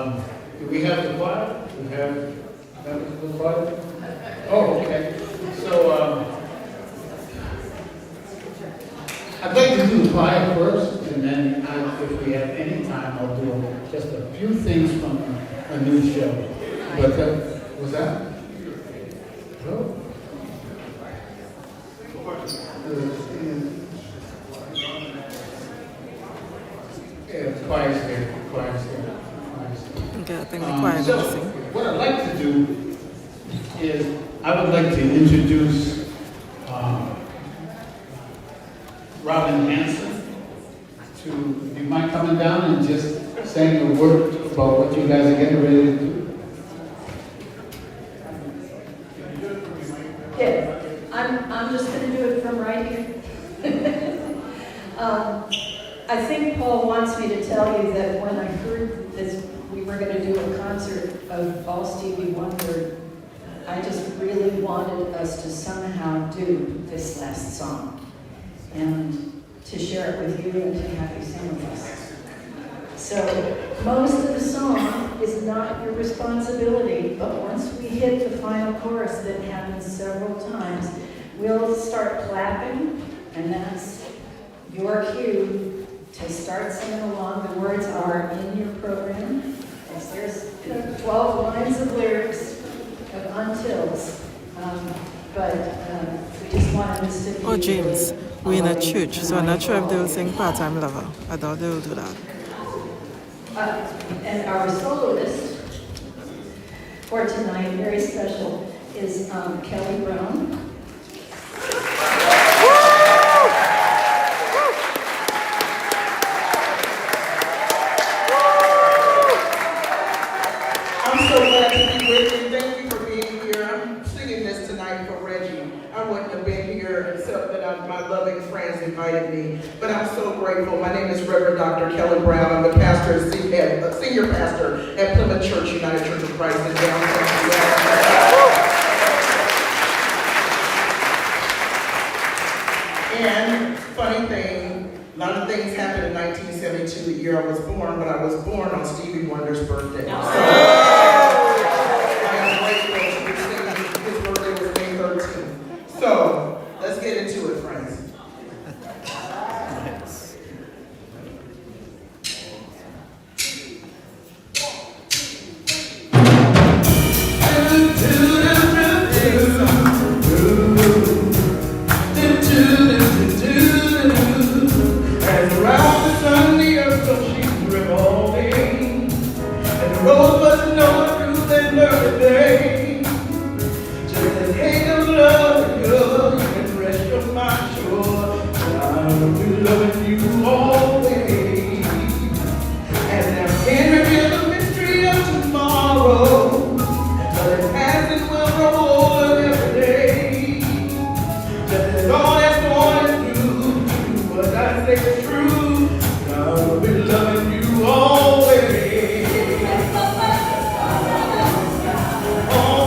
Do we have the choir? Do we have members of the choir? Oh, okay. So, I'd like to do the choir first, and then if we have any time, I'll do just a few things from a new show. But, was that? Hello? Yeah, the choir's there. The choir's there. Okay, I think the choir is So, sing. what I'd like to do is, I would like to introduce Robin Hanson to, do you mind coming down and just saying a word about what you guys are getting ready to do? Yeah, I'm just going to do it from right here. I think Paul wants me to tell you that when I heard this, we were going to do a concert of all Stevie Wonder, I just really wanted us to somehow do this last song and to share it with you and to have you sing with us. So most of the song is not your responsibility, but once we hit the final chorus that happens several times, we'll start clapping, and that's your cue to start singing along. The words are in your program. There's 12 lines of lyrics of untils, but we just wanted to stick to Oh, James, we're in a church, so I'm not sure if they will sing Part-Time Lover. I doubt they will do that. And our soloist for tonight, very special, is Kelly Brown. I'm so glad to be with you. Thank you for being here. I'm singing this tonight for Reggie. I wouldn't have been here except that my loving friends invited me. But I'm so grateful. My name is Reverend Dr. Kelly Brown. I'm the pastor, senior pastor at Plymouth Church, United Church of Christ in downtown Seattle. And funny thing, a lot of things happened in 1972, the year I was born, but I was born on Stevie Wonder's birthday. So, I am grateful to be singing. His birthday was May 13th. So, let's get into it, friends. And around the sun, the earth, so she's revolving. And the rosebud know through that birthday. Just a hang of love and good, you can rest your mind sure. I will be loving you always. And now can't reveal the mystery of tomorrow, but it has and will grow older every day. Just as all that's going through, what I say is true. I will be loving you always. Always.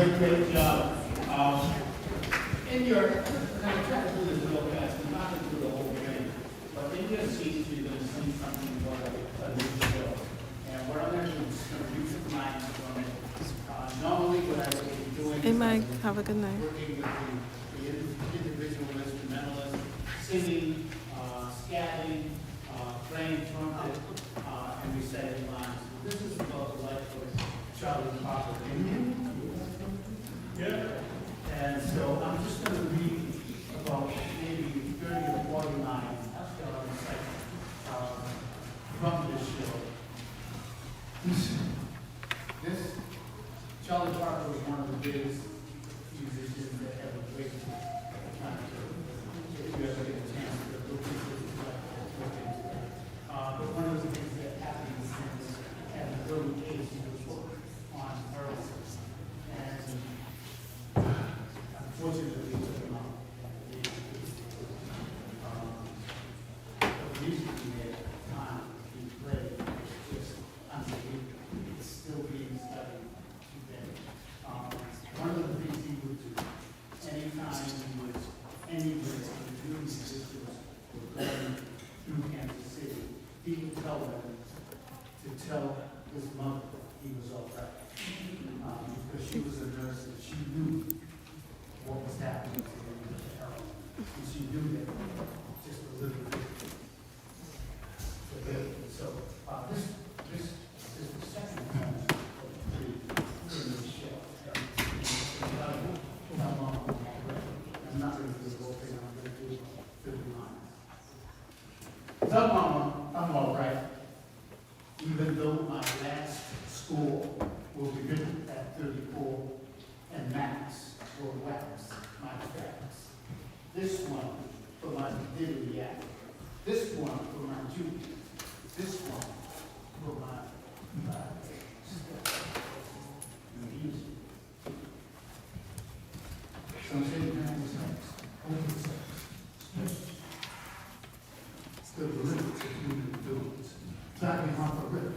great job. In your, and I try to do this real fast, I'm not going to do the whole thing, but in your seats, you're going to see something about a new show. And what I'm going to do is going to read some lines from it. Normally, what I would be doing Hey, Mike, is have a good night. working with the individual instrumentalists, singing, scatting, playing trumpet, and reciting lines. This is about the life of Charlie Parker. Yeah. And so I'm just going to read about maybe 30 or 40 lines from this show. This, Charlie Parker was one of the biggest musicians that ever played at the time. If you ever get a chance to look into his life, look into it. But one of the things that happened since at an early age, he was hooked on heroin. And unfortunately, it took him out. The music he made at the time, he played, was just unbelievable. It's still being studied today. One of the things he would do, anytime he was anywhere, the new musicians were going through Kansas City, he would tell them to tell his mother he was all right. Because she was a nurse and she knew what was happening to him with the heroin. And she knew that just a little bit. So this is the second time of the show. I'm not going to do the whole thing, I'm going to do 50 lines. Tell Mama I'm all right, even though my last score will begin at 34 and max will wax my tracks. This one for my diddly yak. This one for my juke. This one for my music. Some say man is sex, open sex, still the lyrics of human doings. Driving off a rip.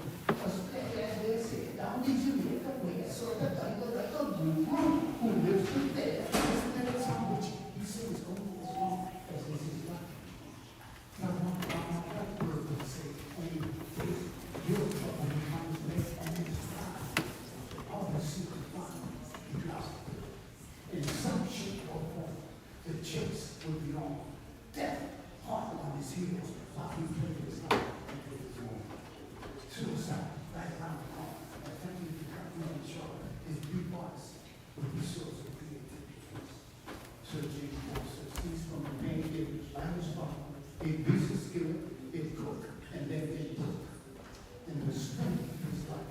Who lives with there? That's how much you say is going as long as this is life. Now, that word would say, you're trouble behind the neck and it's fine. All the secret fine, you drop it. In some shape or form, the chase will be on. Death, hard on his heels, while he played his life and put his own. Suicide, right around the corner. And thank you for coming on the show. His three parts with the source of creativity. Searching for success from the main givers, language farm, a business skill, a cook, and then a book. And the strength of his life,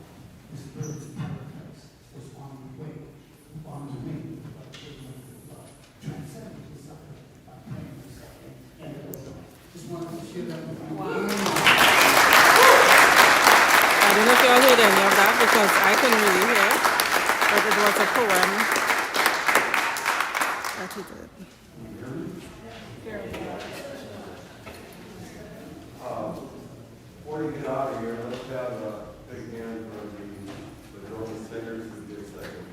his birth in paradise, was on the way, on the wing of love. Transcending desire by praying for something. And it was just wanted to share that with you. Wow. I don't know if you all heard any of that because I couldn't really hear, but it was a poem that he did. Before you get out of here, let's have a big hand for the Madrona singers who did second.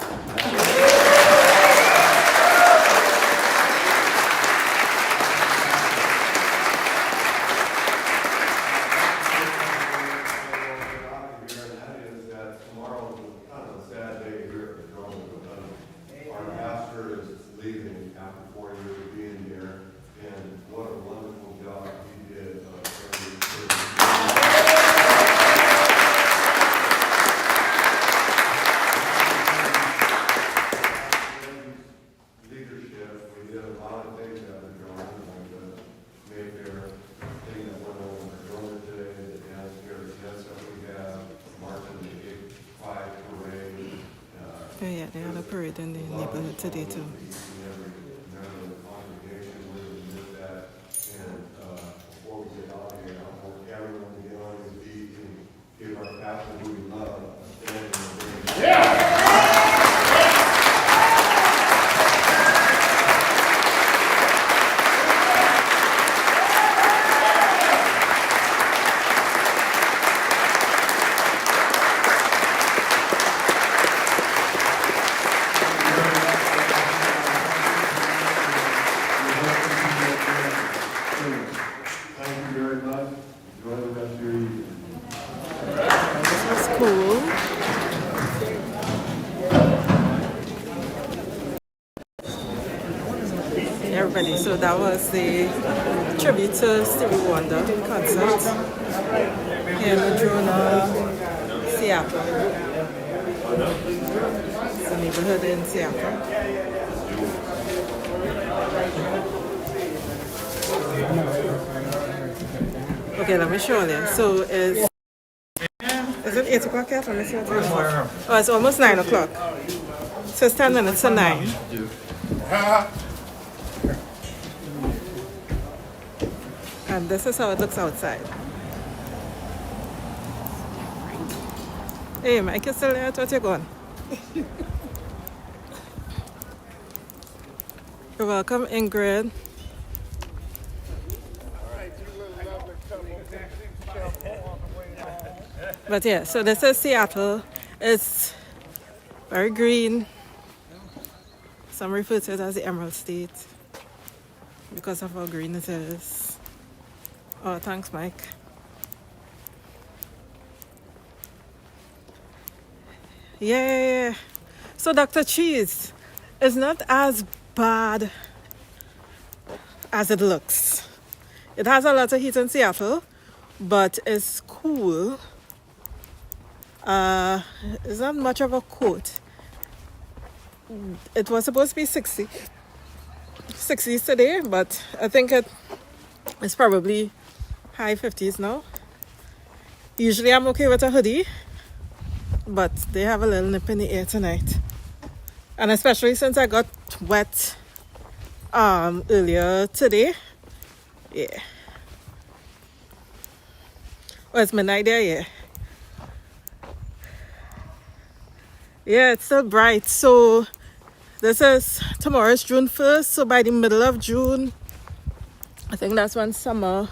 Oh yeah, they had a parade in the neighborhood today too. everybody. So that was the tribute to Stevie Wonder concert here in Madrona, Seattle. It's a neighborhood in Seattle. Okay, let me show you. So is it 8 o'clock yet? Let me see what time it is. Oh, it's almost 9 o'clock. So it's 10 minutes to 9. And this is how it looks outside. Hey, Mike is still there? What you going? You're welcome, Ingrid. But yeah, so this is Seattle. It's very green. Some refer to it as the Emerald State because of how green it is. Oh, thanks, Mike. Yeah. So Dr. Cheese is not as bad as it looks. It has a lot of heat in Seattle, but it's cool. It's not much of a coat. It was supposed to be 60s today, but I think it's probably high 50s now. Usually I'm okay with a hoodie, but they have a little nip in the air tonight. And especially since I got wet earlier today. Yeah. Oh, it's midnight there, yeah. Yeah, it's still bright. So tomorrow is June 1st. So by the middle of June, I think that's when summer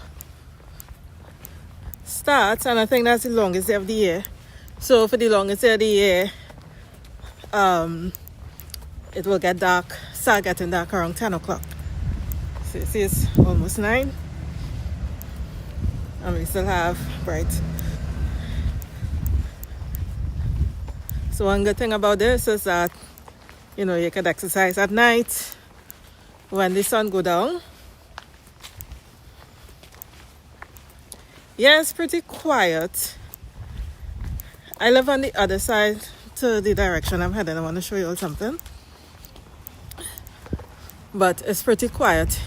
starts. And I think that's the longest day of the year. So for the longest day of the year, it will start getting dark around 10 o'clock. So you see it's almost 9. And we still have bright. So one good thing about this is that, you can exercise at night when the sun go down. Yeah, it's pretty quiet. I live on the other side to the direction I'm heading. I want to show you all something. But it's pretty quiet.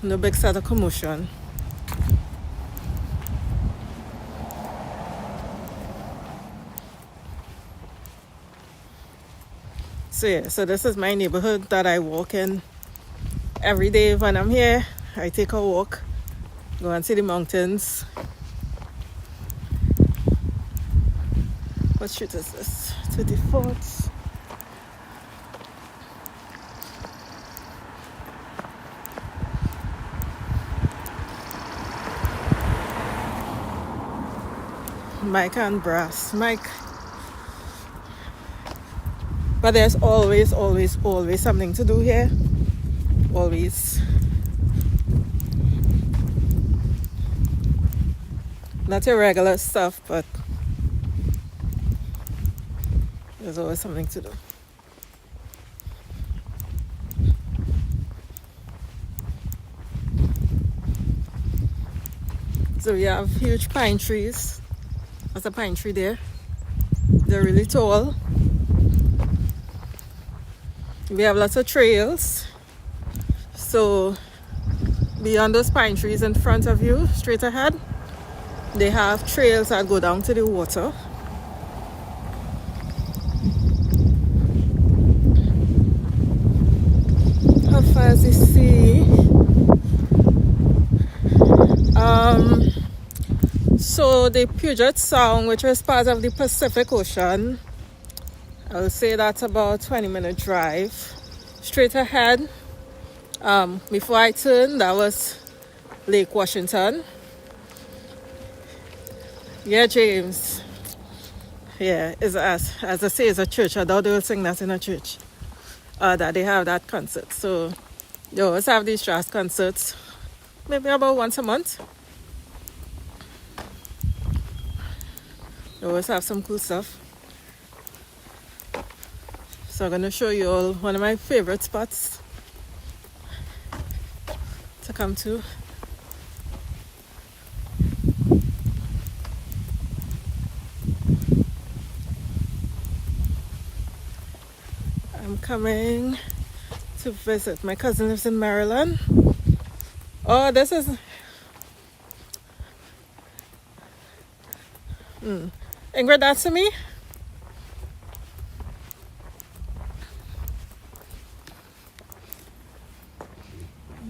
No big sort of commotion. So yeah, so this is my neighborhood that I walk in every day when I'm here. I take a walk, go and see the mountains. What street is this? 24th. Mike and Brass. Mike. But there's always something to do here. Always. Not your regular stuff, but there's always something to do. So we have huge pine trees. There's a pine tree there. They're really tall. We have lots of trails. So beyond those pine trees in front of you, straight ahead, they have trails that go down to the water. How far is the sea? So the Puget Sound, which is part of the Pacific Ocean, I would say that's about 20-minute drive. Straight ahead, before I turned, that was Lake Washington. Yeah, James. Yeah, as I say, it's a church. I doubt they will sing that in a church. That they have that concert. So they always have these jazz concerts, maybe about once a month. They always have some cool stuff. So I'm going to show you all one of my favorite spots. to come to. I'm coming to visit. My cousin lives in Maryland. Oh, this is... Ingrid, that's to me?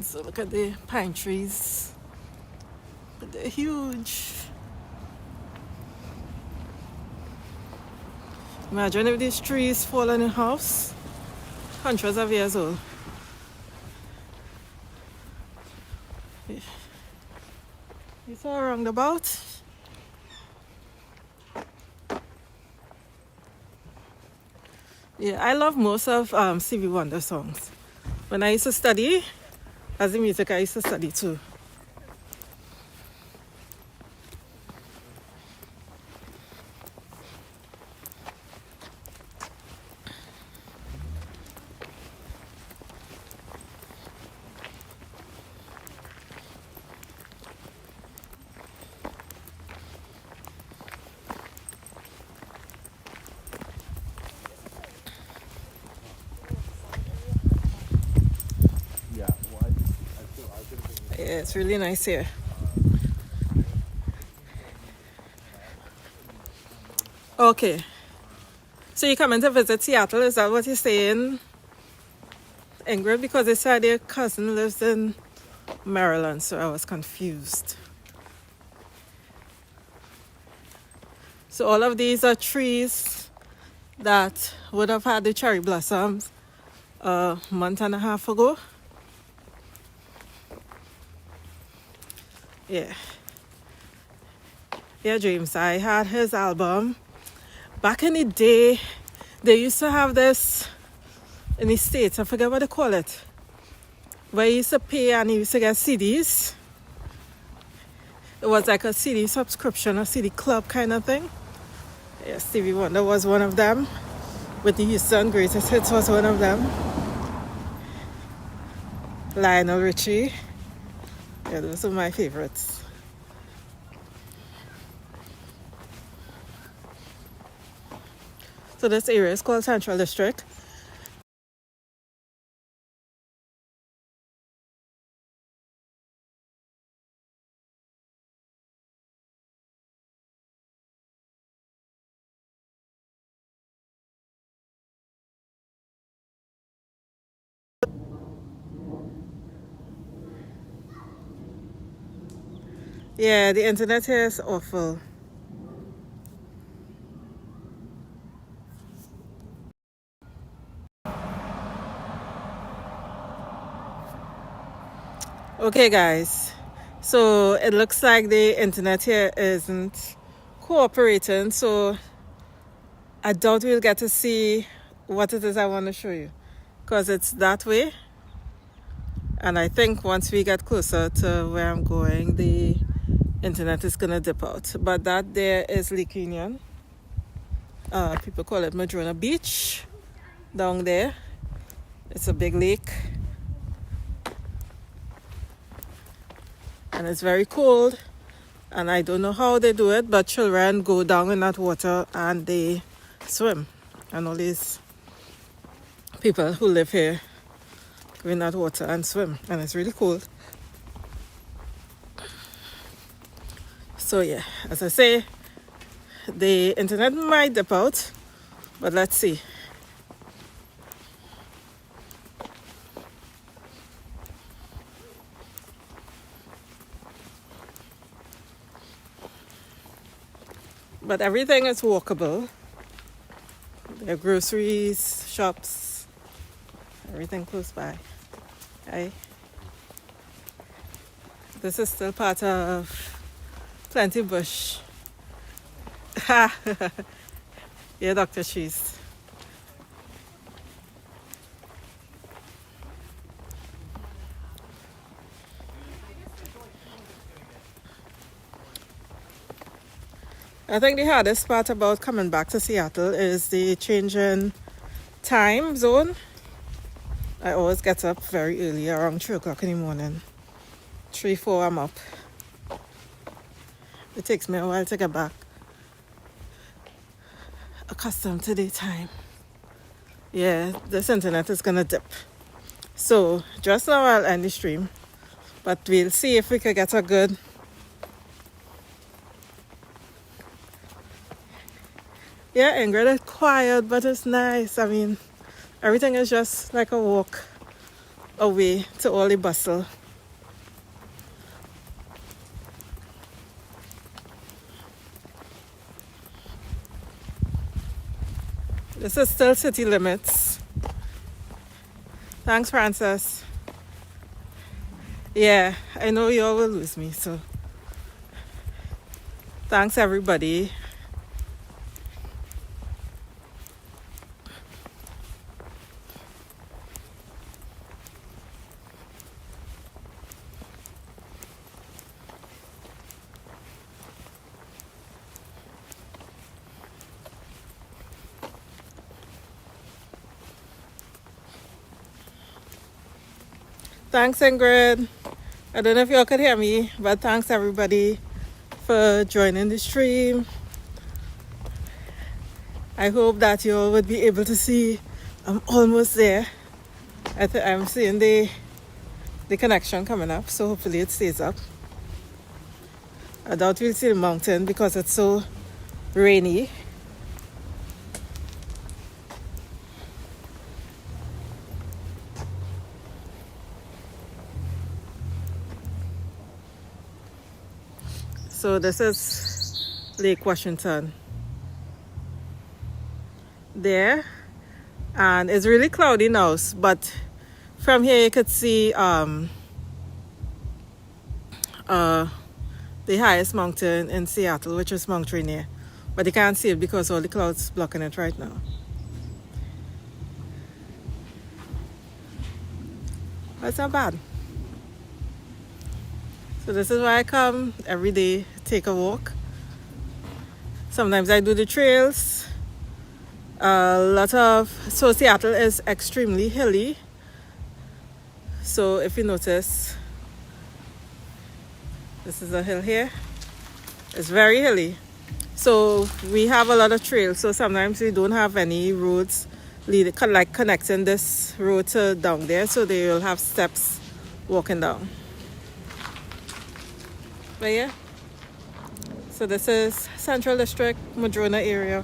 So look at the pine trees. But they're huge. Imagine if these trees fall on a house. Hundreds of years old. It's all roundabout. Yeah, I love most of Stevie Wonder songs. When I used to study, as the music I used to study too. Yeah, it's really nice here. Okay. So you're coming to visit Seattle, is that what you're saying, Ingrid? Because they said your cousin lives in Maryland, so I was confused. So all of these are trees that would have had the cherry blossoms a month and a half ago. Yeah. Yeah, James, I had his album. Back in the day, they used to have this in the States, I forget what they call it, where you used to pay and you used to get CDs. It was like a CD subscription, a CD club kind of thing. Yeah, Stevie Wonder was one of them. With the Houston Greatest Hits was one of them. Lionel Richie. Yeah, those are my favorites. So this area is called Central District. Yeah, the internet here is awful. Okay guys, so it looks like the internet here isn't cooperating, so I doubt we'll get to see what it is I want to show you, because it's that way, and I think once we get closer to where I'm going, the internet is gonna dip out. But that there is Lake Union. People call it Madrona Beach down there. It's a big lake. And it's very cold. And I don't know how they do it, but children go down in that water and they swim. And all these people who live here go in that water and swim. And it's really cold. So yeah, as I say, the internet might dip out, but let's see. But everything is walkable. There are groceries, shops, everything close by. Okay. This is still part of Plenty Bush. Yeah, Dr. Cheese. I think the hardest part about coming back to Seattle is the change in time zone. I always get up very early, around 3 o'clock in the morning. 3, 4, I'm up. It takes me a while to get back accustomed to daytime. Yeah, this internet is gonna dip. So just now I'll end the stream, but we'll see if we can get a good Ingrid, it's quiet, but it's nice. I mean, everything is just like a walk away to all the bustle. This is still city limits. Thanks, Francis. Yeah, I know you all will lose me, so thanks, everybody. Thanks, Ingrid. I don't know if y'all could hear me, but thanks everybody for joining the stream. I hope that you all would be able to see I'm almost there. I'm seeing the connection coming up, so hopefully it stays up. I doubt we'll see the mountain because it's so rainy. So this is Lake Washington there, and it's really cloudy now, but from here you could see the highest mountain in Seattle, which is Mount Rainier, but you can't see it because all the clouds blocking it right now. But it's not bad. So this is why I come every day, take a walk. Sometimes I do the trails. So Seattle is extremely hilly. So if you notice, this is a hill here. It's very hilly. So we have a lot of trails. So sometimes we don't have any roads like connecting this road to down there. So they will have steps walking down. But yeah, so this is Central District, Madrona area.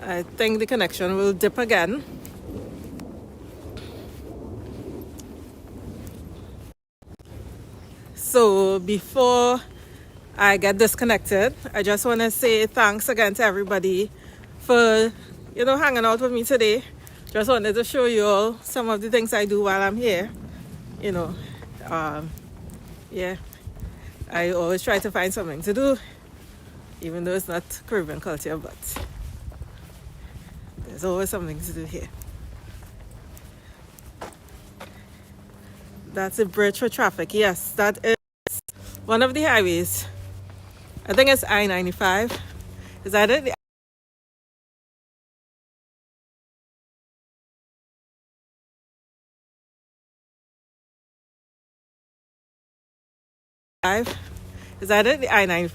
I think the connection will dip again. So before I get disconnected, I just want to say thanks again to everybody for, hanging out with me today. Just wanted to show you all some of the things I do while I'm here. Yeah, I always try to find something to do, even though it's not Caribbean culture, but there's always something to do here. That's a bridge for traffic. Yes, that is one of the highways. I think it's I-95. Is that it? Is that it? The I-95.